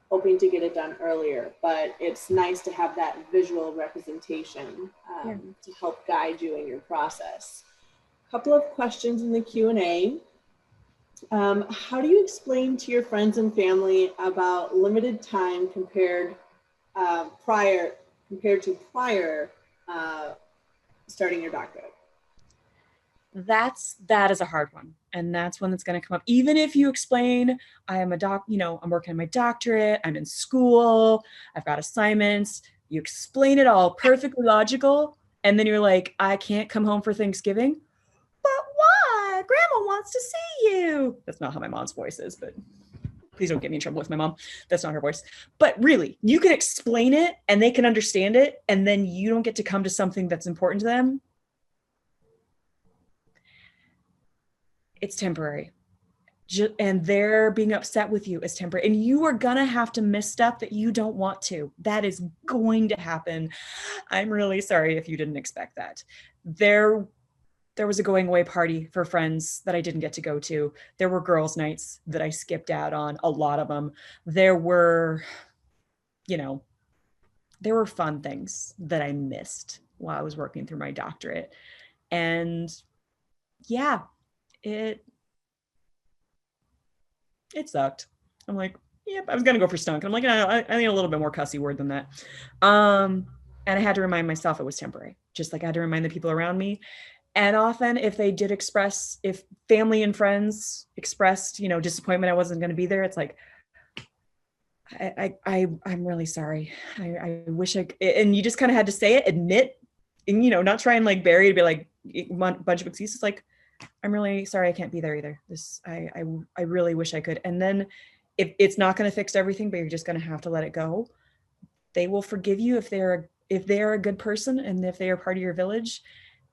hoping to get it done earlier. But it's nice to have that visual representation to help guide you in your process. A couple of questions in the Q&A. How do you explain to your friends and family about limited time compared to prior starting your doctorate? That is a hard one. And that's one that's going to come up. Even if you explain, I am I'm working on my doctorate, I'm in school, I've got assignments, you explain it all perfectly logical. And then you're like, I can't come home for Thanksgiving. But why? Grandma wants to see you. That's not how my mom's voice is, but please don't get me in trouble with my mom. That's not her voice. But really, you can explain it and they can understand it. And then you don't get to come to something that's important to them. It's temporary. And they're being upset with you is temporary. And you are going to have to miss stuff that you don't want to. That is going to happen. I'm really sorry if you didn't expect that. There was a going away party for friends that I didn't get to go to. There were girls' nights that I skipped out on, a lot of them. There were fun things that I missed while I was working through my doctorate. And yeah, it sucked. I'm like, yep, I was gonna go for stunk. I'm like, I need a little bit more cussy word than that. And I had to remind myself it was temporary, just like I had to remind the people around me. And often if family and friends expressed, disappointment I wasn't going to be there, it's like, I'm really sorry. I wish and you just kind of had to say it, admit, and, not try and like bury it, be like a bunch of excuses. Like, I'm really sorry I can't be there either. I really wish I could. And then if it's not going to fix everything, but you're just going to have to let it go, they will forgive you if they're a good person and if they are part of your village.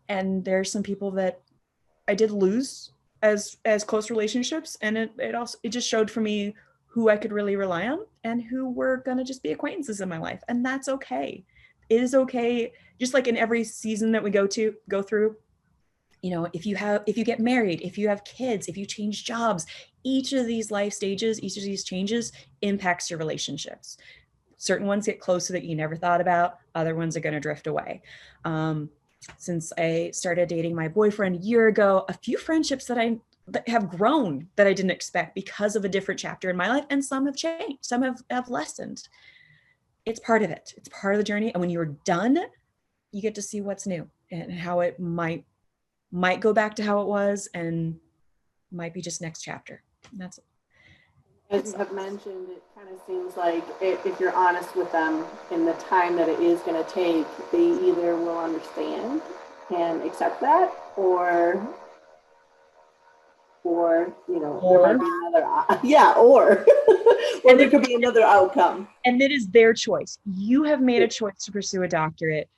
And there's some people that I did lose as close relationships. And it just showed for me who I could really rely on and who were going to just be acquaintances in my life. And that's okay. It is okay. Just like in every season that we go through, if you get married, if you have kids, if you change jobs, each of these life stages, each of these changes impacts your relationships. Certain ones get closer that you never thought about. Other ones are going to drift away. Since I started dating my boyfriend a year ago, a few friendships that have grown that I didn't expect because of a different chapter in my life, and some have changed, some have lessened. It's part of it. It's part of the journey. And when you're done, you get to see what's new and how it might go back to how it was and might be just next chapter. And that's it. As you have mentioned, it kind of seems like if you're honest with them in the time that it is going to take, they either will understand and accept that, or there might be another, or there could be another outcome. And it is their choice. You have made a choice to pursue a doctorate.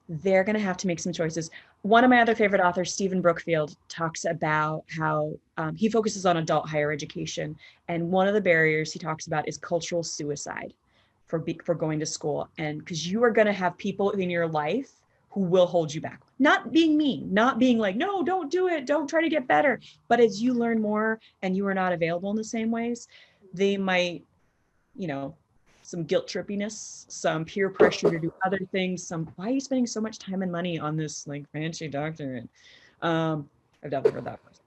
They're going to have to make some choices. One of my other favorite authors, Stephen Brookfield, talks about how he focuses on adult higher education. And one of the barriers he talks about is cultural suicide for going to school. And because you are going to have people in your life who will hold you back. Not being mean, not being like, no, don't do it. Don't try to get better. But as you learn more and you are not available in the same ways, they might, some guilt trippiness, some peer pressure to do other things, why are you spending so much time and money on this like fancy doctorate? I've definitely heard that first.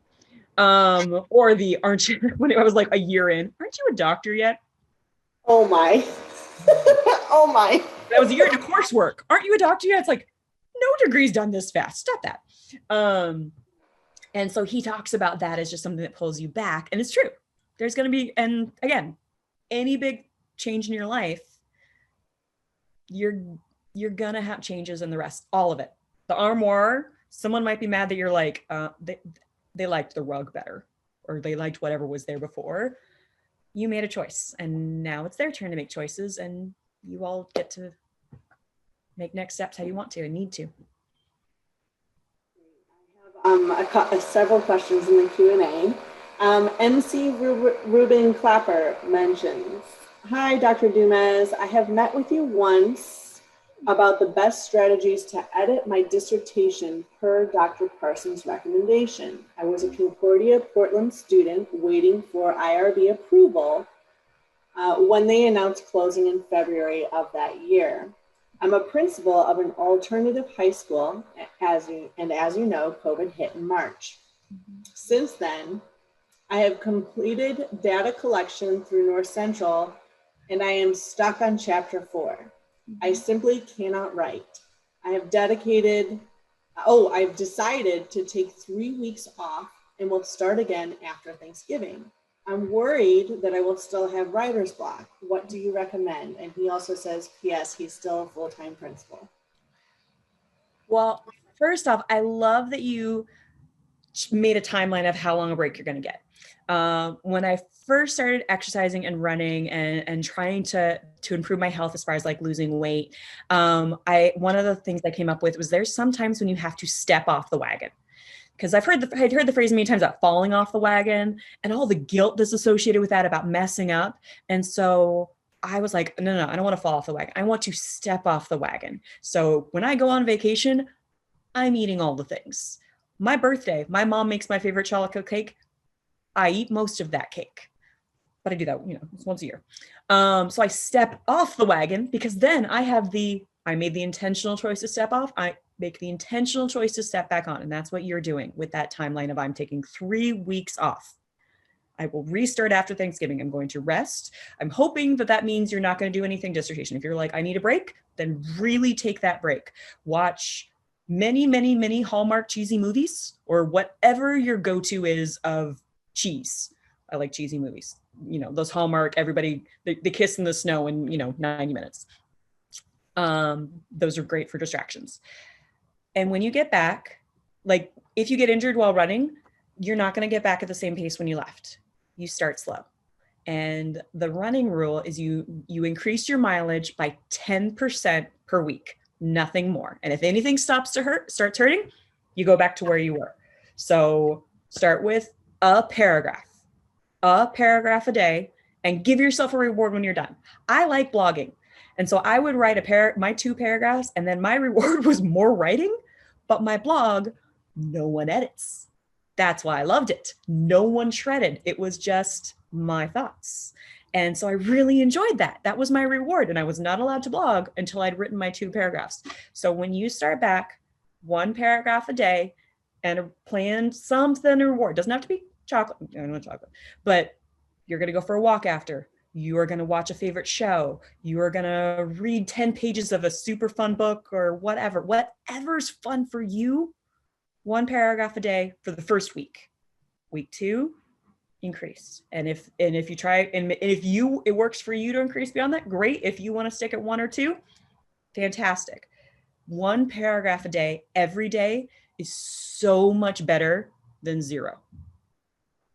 Or the aren't you, when I was like a year in, aren't you a doctor yet? Oh my. Oh my. That was a year into coursework. Aren't you a doctor yet? It's like, no degree's done this fast. Stop that. And so he talks about that as just something that pulls you back. And it's true. There's going to be, and again, any big change in your life, you're going to have changes in the rest, all of it. The armoire, someone might be mad that you're like, they liked the rug better, or they liked whatever was there before. You made a choice, and now it's their turn to make choices, and you all get to make next steps how you want to and need to. I have several questions in the Q&A. MC Ruben Clapper mentions, hi, Dr. DuMez. I have met with you once about the best strategies to edit my dissertation per Dr. Parsons' recommendation. I was a Concordia Portland student waiting for IRB approval when they announced closing in February of that year. I'm a principal of an alternative high school, as you know, COVID hit in March. Since then, I have completed data collection through North Central, and I am stuck on chapter 4. I simply cannot write. I've decided to take 3 weeks off and will start again after Thanksgiving. I'm worried that I will still have writer's block. What do you recommend? And he also says, P.S., he's still a full-time principal. Well, first off, I love that you made a timeline of how long a break you're going to get. When I first started exercising and running and trying to improve my health as far as like losing weight, one of the things I came up with was there's sometimes when you have to step off the wagon. Because I'd heard the phrase many times about falling off the wagon and all the guilt that's associated with that about messing up. And so I was like, no, I don't want to fall off the wagon. I want to step off the wagon. So when I go on vacation, I'm eating all the things. My birthday, my mom makes my favorite chocolate cake. I eat most of that cake, but I do that, it's once a year. So I step off the wagon because then I made the intentional choice to step off. I make the intentional choice to step back on. And that's what you're doing with that timeline of I'm taking 3 weeks off. I will restart after Thanksgiving. I'm going to rest. I'm hoping that means you're not going to do anything dissertation. If you're like, I need a break, then really take that break. Watch many, many, many Hallmark cheesy movies or whatever your go-to is of cheese. I like cheesy movies. Those Hallmark, everybody, they kiss in the snow in, 90 minutes. Those are great for distractions. And when you get back, like if you get injured while running, you're not going to get back at the same pace when you left. You start slow. And the running rule is you increase your mileage by 10% per week, nothing more. And if anything starts hurting, you go back to where you were. So start with a paragraph a day, and give yourself a reward when you're done. I like blogging. And so I would write my 2 paragraphs, and then my reward was more writing, but my blog, no one edits. That's why I loved it. No one shredded. It was just my thoughts. And so I really enjoyed that. That was my reward. And I was not allowed to blog until I'd written my 2 paragraphs. So when you start back, 1 paragraph a day and plan something to reward. Doesn't have to be chocolate, not chocolate, but you're going to go for a walk after. You are going to watch a favorite show. You are going to read 10 pages of a super fun book or whatever's fun for you. 1 paragraph a day for the first week. Week 2, increase. And if you try, and if it works for you to increase beyond that, great. If you want to stick at 1 or 2, fantastic. 1 paragraph a day, every day is so much better than 0.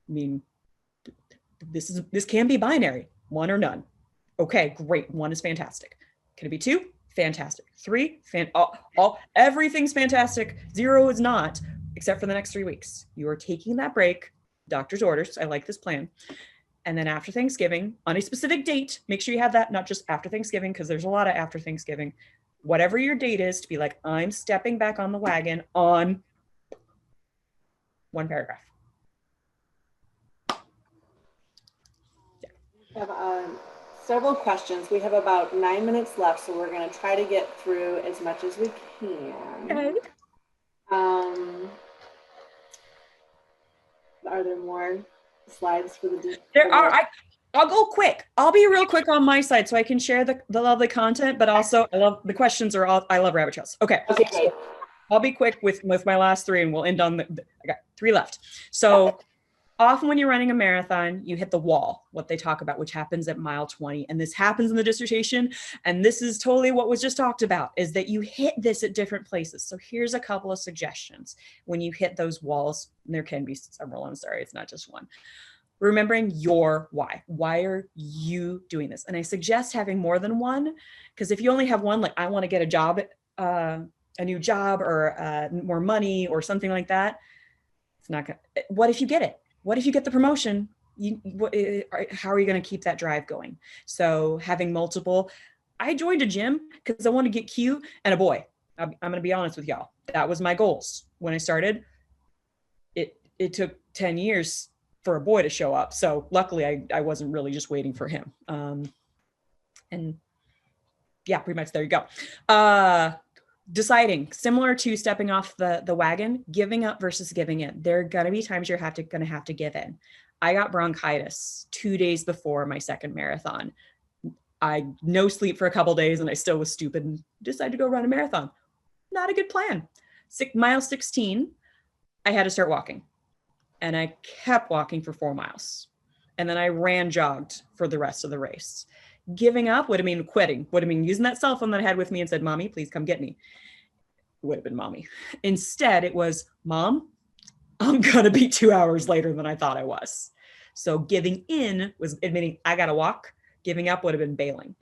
I mean, this can be binary, 1 or none. Okay, great. 1 is fantastic. Can it be 2? Fantastic. 3, everything's fantastic. 0 is not, except for the next 3 weeks. You are taking that break, doctor's orders. I like this plan. And then after Thanksgiving, on a specific date, make sure you have that, not just after Thanksgiving, because there's a lot of after Thanksgiving. Whatever your date is, to be like, I'm stepping back on the wagon on 1 paragraph. We have several questions. We have about 9 minutes left, so we're going to try to get through as much as we can. Okay. Are there more slides for the? There are. I'll go quick. I'll be real quick on my side so I can share the lovely content, but also I love the questions are all, I love rabbit trails. Okay. Okay, great. I'll be quick with my last three and we'll end on I got 3 left. So often when you're running a marathon, you hit the wall, what they talk about, which happens at mile 20. And this happens in the dissertation. And this is totally what was just talked about, is that you hit this at different places. So here's a couple of suggestions when you hit those walls. And there can be several, I'm sorry, it's not just one. Remembering your why. Why are you doing this? And I suggest having more than one, because if you only have one, like I want to get a job, a new job or more money or something like that, it's not gonna, what if you get it? What if you get the promotion? How are you going to keep that drive going? So having multiple, I joined a gym because I want to get cute and a boy. I'm going to be honest with y'all. That was my goals when I started. It took 10 years for a boy to show up. So luckily I wasn't really just waiting for him. And yeah, pretty much there you go. Deciding, similar to stepping off the wagon, giving up versus giving in. There are gonna be times you're gonna have to give in. I got bronchitis 2 days before my second marathon. I no sleep for a couple days and I still was stupid and decided to go run a marathon. Not a good plan. Mile 16, I had to start walking. And I kept walking for 4 miles. And then I jogged for the rest of the race. Giving up would have mean quitting, would have mean using that cell phone that I had with me and said, Mommy, please come get me. It would have been Mommy. Instead, it was, Mom, I'm gonna be 2 hours later than I thought I was. So giving in was admitting I gotta walk. Giving up would have been bailing.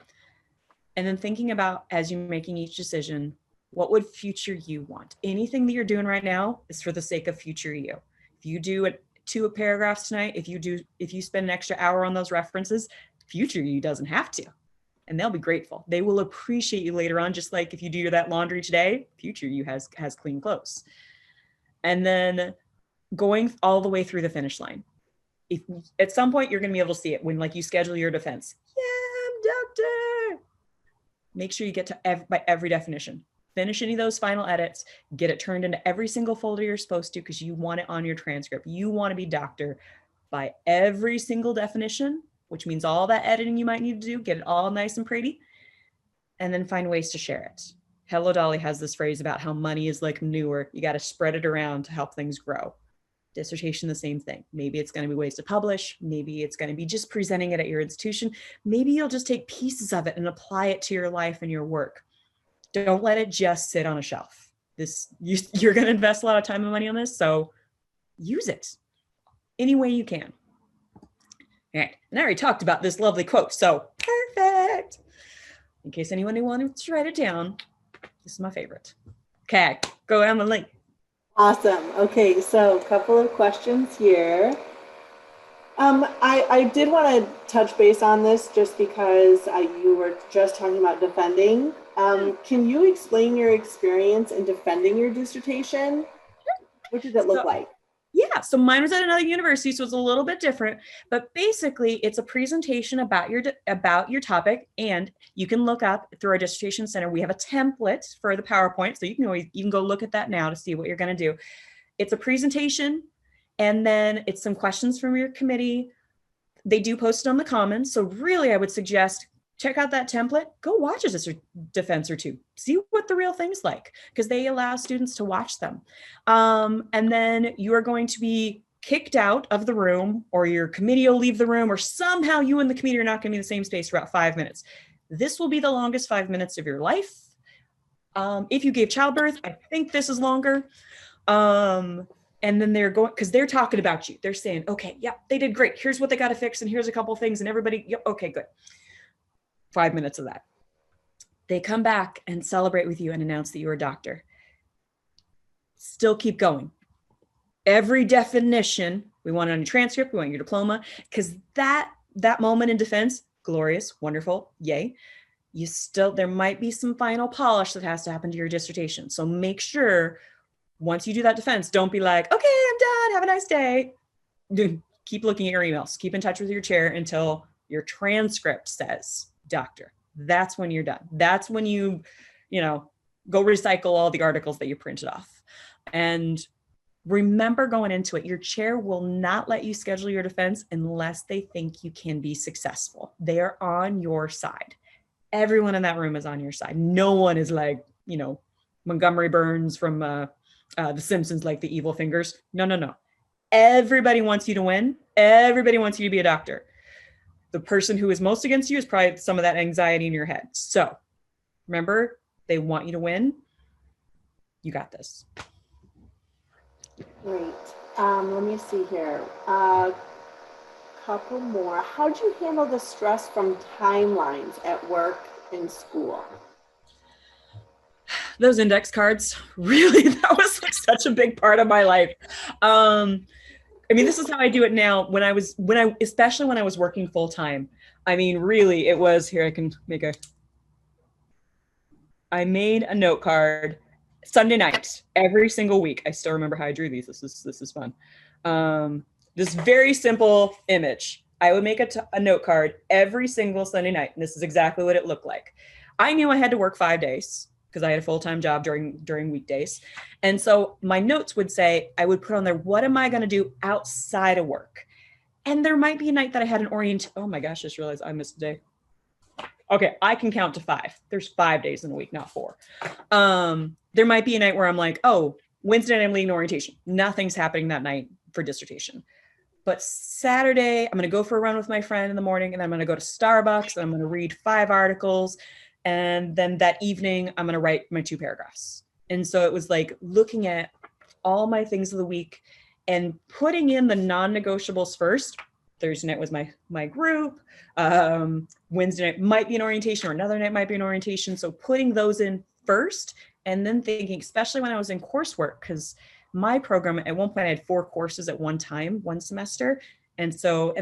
And then thinking about, as you're making each decision, what would future you want? Anything that you're doing right now is for the sake of future you. If you do 2 paragraphs tonight, if you spend an extra hour on those references, future you doesn't have to, and they'll be grateful. They will appreciate you later on, just like if you do that laundry today, future you has clean clothes. And then going all the way through the finish line. If at some point you're going to be able to see it when like you schedule your defense. Yeah, I'm doctor. Make sure you get to by every definition. Finish any of those final edits, get it turned into every single folder you're supposed to because you want it on your transcript. You want to be doctor by every single definition, which means all that editing you might need to do, get it all nice and pretty, and then find ways to share it. Hello Dolly has this phrase about how money is like manure. You got to spread it around to help things grow. Dissertation, the same thing. Maybe it's going to be ways to publish. Maybe it's going to be just presenting it at your institution. Maybe you'll just take pieces of it and apply it to your life and your work. Don't let it just sit on a shelf. You're going to invest a lot of time and money on this, so use it any way you can. All right, and I already talked about this lovely quote, so perfect. In case anyone who wanted to write it down, this is my favorite. Okay, go down the link. Awesome. Okay, so a couple of questions here. I did want to touch base on this just because you were just talking about defending. Can you explain your experience in defending your dissertation? What did it look like? Yeah, so mine was at another university, so it's a little bit different, but basically it's a presentation about your topic, and you can look up through our dissertation center. We have a template for the PowerPoint, so you can go look at that now to see what you're going to do. It's a presentation, and then it's some questions from your committee. They do post it on the Commons, so really I would suggest check out that template, go watch a defense or two, see what the real thing's like, because they allow students to watch them. And then you are going to be kicked out of the room, or your committee will leave the room, or somehow you and the committee are not going to be in the same space for about 5 minutes. This will be the longest 5 minutes of your life. If you gave childbirth, I think this is longer. And then they're going, because they're talking about you. They're saying, okay, yeah, they did great. Here's what they got to fix. And here's a couple of things. And everybody, yep, okay, good. 5 minutes of that. They come back and celebrate with you and announce that you're a doctor. Still keep going. Every definition, we want it on your transcript, we want your diploma, because that moment in defense, glorious, wonderful, yay. There might be some final polish that has to happen to your dissertation. So make sure once you do that defense, don't be like, okay, I'm done, have a nice day. Dude, keep looking at your emails, keep in touch with your chair until your transcript says doctor. That's when you're done. That's when you go recycle all the articles that you printed off. And remember going into it, your chair will not let you schedule your defense unless they think you can be successful. They are on your side. Everyone in that room is on your side. No one is like, you know, Montgomery Burns from The Simpsons, like the evil fingers. No, no, no. Everybody wants you to win. Everybody wants you to be a doctor. The person who is most against you is probably some of that anxiety in your head. So remember, they want you to win. You got this. Great. Let me see here. Couple more. How do you handle the stress from timelines at work and school? Those index cards, really, that was like such a big part of my life. I mean, this is how I do it now. Especially when I was working full time. I mean, really, it was here. I made a note card Sunday night every single week. I still remember how I drew these. This is fun. This very simple image. I would make a note card every single Sunday night, and this is exactly what it looked like. I knew I had to work 5 days because I had a full-time job during weekdays. And so my notes would say, I would put on there, what am I going to do outside of work? And there might be a night that I had an orientation. Oh my gosh, I just realized I missed a day. Okay, I can count to 5. There's 5 days in a week, not 4. There might be a night where I'm like, oh, Wednesday night I'm leading orientation. Nothing's happening that night for dissertation. But Saturday, I'm going to go for a run with my friend in the morning, and I'm going to go to Starbucks, and I'm going to read 5 articles. And then that evening, I'm going to write my 2 paragraphs. And so it was like looking at all my things of the week and putting in the non-negotiables first. Thursday night was my group. Wednesday night might be an orientation, or another night might be an orientation. So putting those in first, and then thinking, especially when I was in coursework, because my program at one point I had 4 courses at one time, one semester. And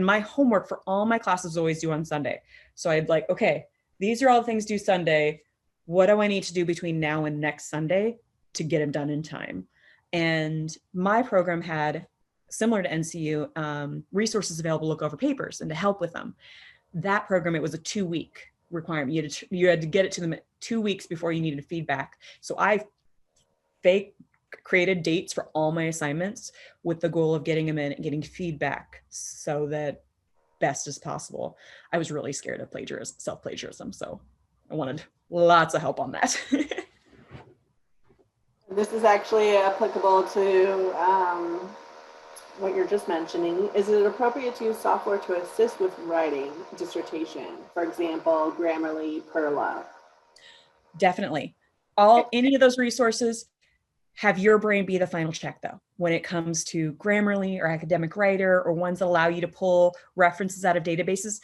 my homework for all my classes was always due on Sunday. So I'd like, okay, these are all the things due Sunday. What do I need to do between now and next Sunday to get them done in time? And my program had, similar to NCU, resources available to look over papers and to help with them. That program, it was a 2-week requirement. You had to get it to them 2 weeks before you needed feedback. So I created dates for all my assignments with the goal of getting them in and getting feedback so that best as possible. I was really scared of self-plagiarism. So I wanted lots of help on that. This is actually applicable to what you're just mentioning. Is it appropriate to use software to assist with writing dissertation? For example, Grammarly, Perla. Definitely. Any of those resources, have your brain be the final check though. When it comes to Grammarly or Academic Writer or ones that allow you to pull references out of databases,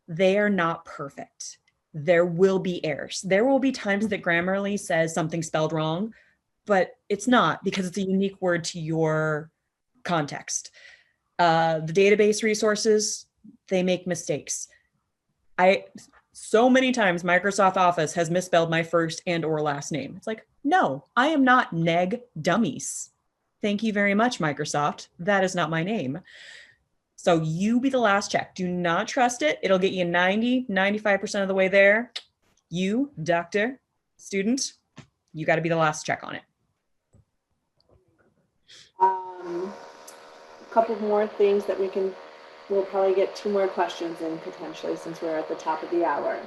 they are not perfect. There will be errors. There will be times that Grammarly says something spelled wrong, but it's not, because it's a unique word to your context. The database resources, they make mistakes. So many times Microsoft Office has misspelled my first and or last name. It's like, no, I am not Meg DuMez. Thank you very much, Microsoft. That is not my name. So you be the last check. Do not trust it. It'll get you 95% of the way there. You, doctor, student, you got to be the last check on it. A couple more things that we'll probably get 2 more questions in potentially, since we're at the top of the hour.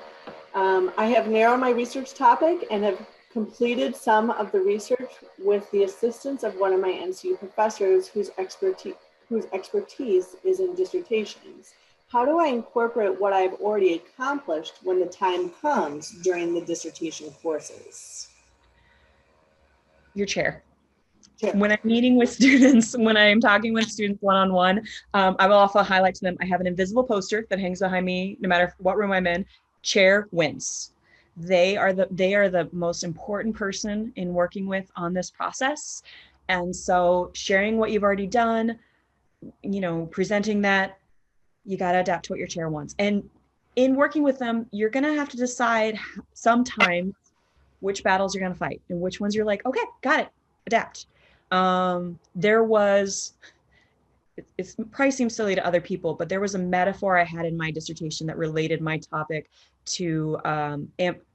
I have narrowed my research topic and have completed some of the research with the assistance of one of my NCU professors whose expertise is in dissertations. How do I incorporate what I've already accomplished when the time comes during the dissertation courses? Your chair. When I'm meeting with students, when I'm talking with students one-on-one, I will also highlight to them, I have an invisible poster that hangs behind me, no matter what room I'm in. Chair wins. They are the most important person in working with on this process. And so sharing what you've already done, presenting that, you got to adapt to what your chair wants. And in working with them, you're going to have to decide sometimes which battles you're going to fight and which ones you're like, okay, got it, adapt. It probably seems silly to other people, but there was a metaphor I had in my dissertation that related my topic to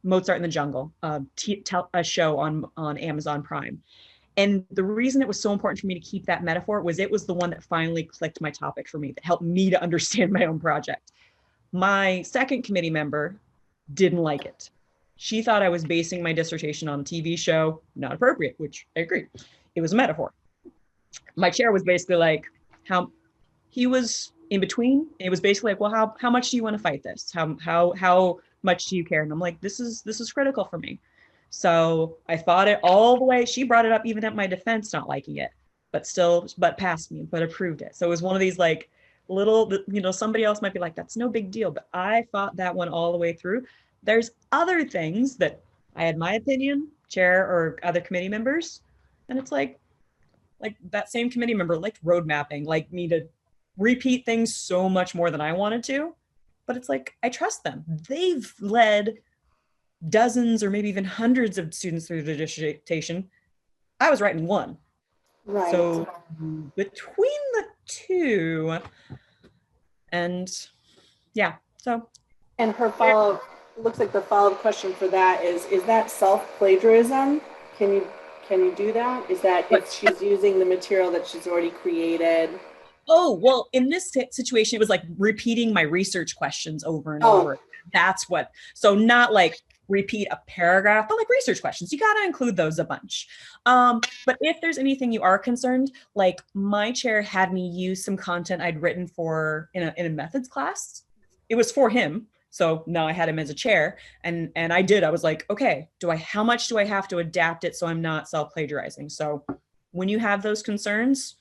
Mozart in the Jungle, a show on Amazon Prime. And the reason it was so important for me to keep that metaphor was it was the one that finally clicked my topic for me, that helped me to understand my own project. My second committee member didn't like it. She thought I was basing my dissertation on a TV show, not appropriate, which I agree. It was a metaphor. My chair was basically like, he was in between. It was basically like, well, how much do you want to fight this? How much do you care? And I'm like, this is critical for me. So I fought it all the way. She brought it up even at my defense, not liking it, but passed me, but approved it. So it was one of these like little, somebody else might be like, that's no big deal, but I fought that one all the way through. There's other things that I had my opinion, chair or other committee members, and it's like that same committee member liked road mapping, like me to repeat things so much more than I wanted to, but it's like, I trust them. They've led dozens or maybe even hundreds of students through the dissertation. I was writing one. Right. So between the two, and yeah, so. And her follow-up, looks like the follow-up question for that is that self-plagiarism? Can you do that? Is that if she's using the material that she's already created? Oh, well, in this situation, it was like repeating my research questions over and over. That's what, so not like repeat a paragraph, but like research questions. You got to include those a bunch. But if there's anything you are concerned, like my chair had me use some content I'd written for in a methods class. It was for him. So now I had him as a chair, and I was like, okay, how much do I have to adapt it so I'm not self-plagiarizing? So when you have those concerns,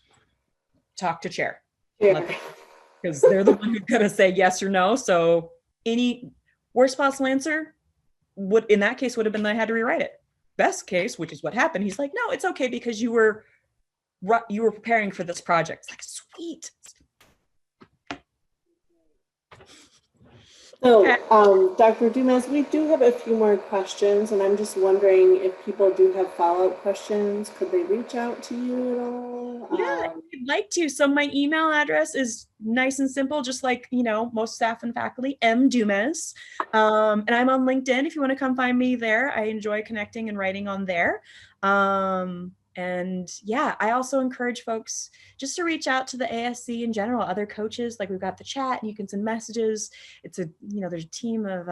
talk to chair. Because they're the one who's gonna say yes or no. So any worst possible answer in that case would have been that I had to rewrite it. Best case, which is what happened, he's like, no, it's okay because you were preparing for this project. It's like, sweet. So, Dr. DuMez, we do have a few more questions, and I'm just wondering if people do have follow-up questions, could they reach out to you at all? Yeah, if you'd like to. So my email address is nice and simple, just like, most staff and faculty, M DuMez. And I'm on LinkedIn if you want to come find me there. I enjoy connecting and writing on there. And yeah, I also encourage folks just to reach out to the ASC in general, other coaches, like we've got the chat and you can send messages. It's there's a team of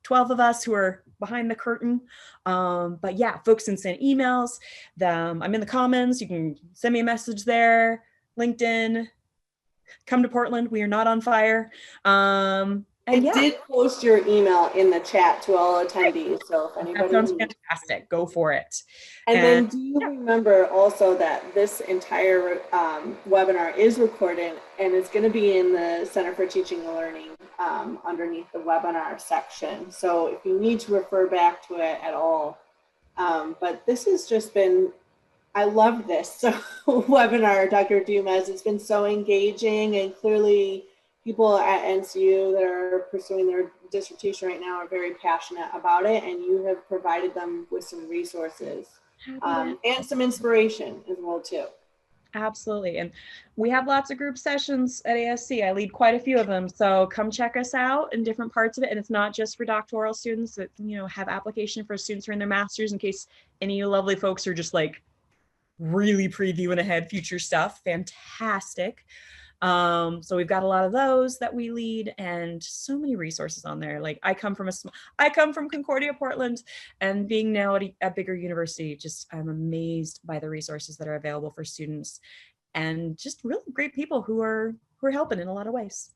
12 of us who are behind the curtain. But yeah, folks can send emails. I'm in the comments. You can send me a message there. LinkedIn, come to Portland. We are not on fire. I did post your email in the chat to all attendees. So if anybody that sounds fantastic, go for it. And then do you remember also that this entire webinar is recorded and it's going to be in the Center for Teaching and Learning underneath the webinar section. So if you need to refer back to it at all, but this has just been, I love this webinar, Dr. DuMez. It's been so engaging, and clearly people at NCU that are pursuing their dissertation right now are very passionate about it, and you have provided them with some resources and some inspiration as well too. Absolutely. And we have lots of group sessions at ASC. I lead quite a few of them. So come check us out in different parts of it. And it's not just for doctoral students that, have application for students who are in their masters, in case any of you lovely folks are just like really previewing ahead future stuff. Fantastic. So we've got a lot of those that we lead, and so many resources on there. Like I come from Concordia, Portland, and being now at a bigger university, I'm amazed by the resources that are available for students, and just really great people who are helping in a lot of ways.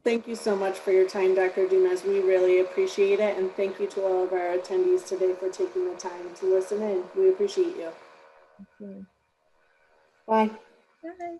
Thank you so much for your time, Dr. DuMez. We really appreciate it. And thank you to all of our attendees today for taking the time to listen in. We appreciate you. Absolutely. Bye. Bye.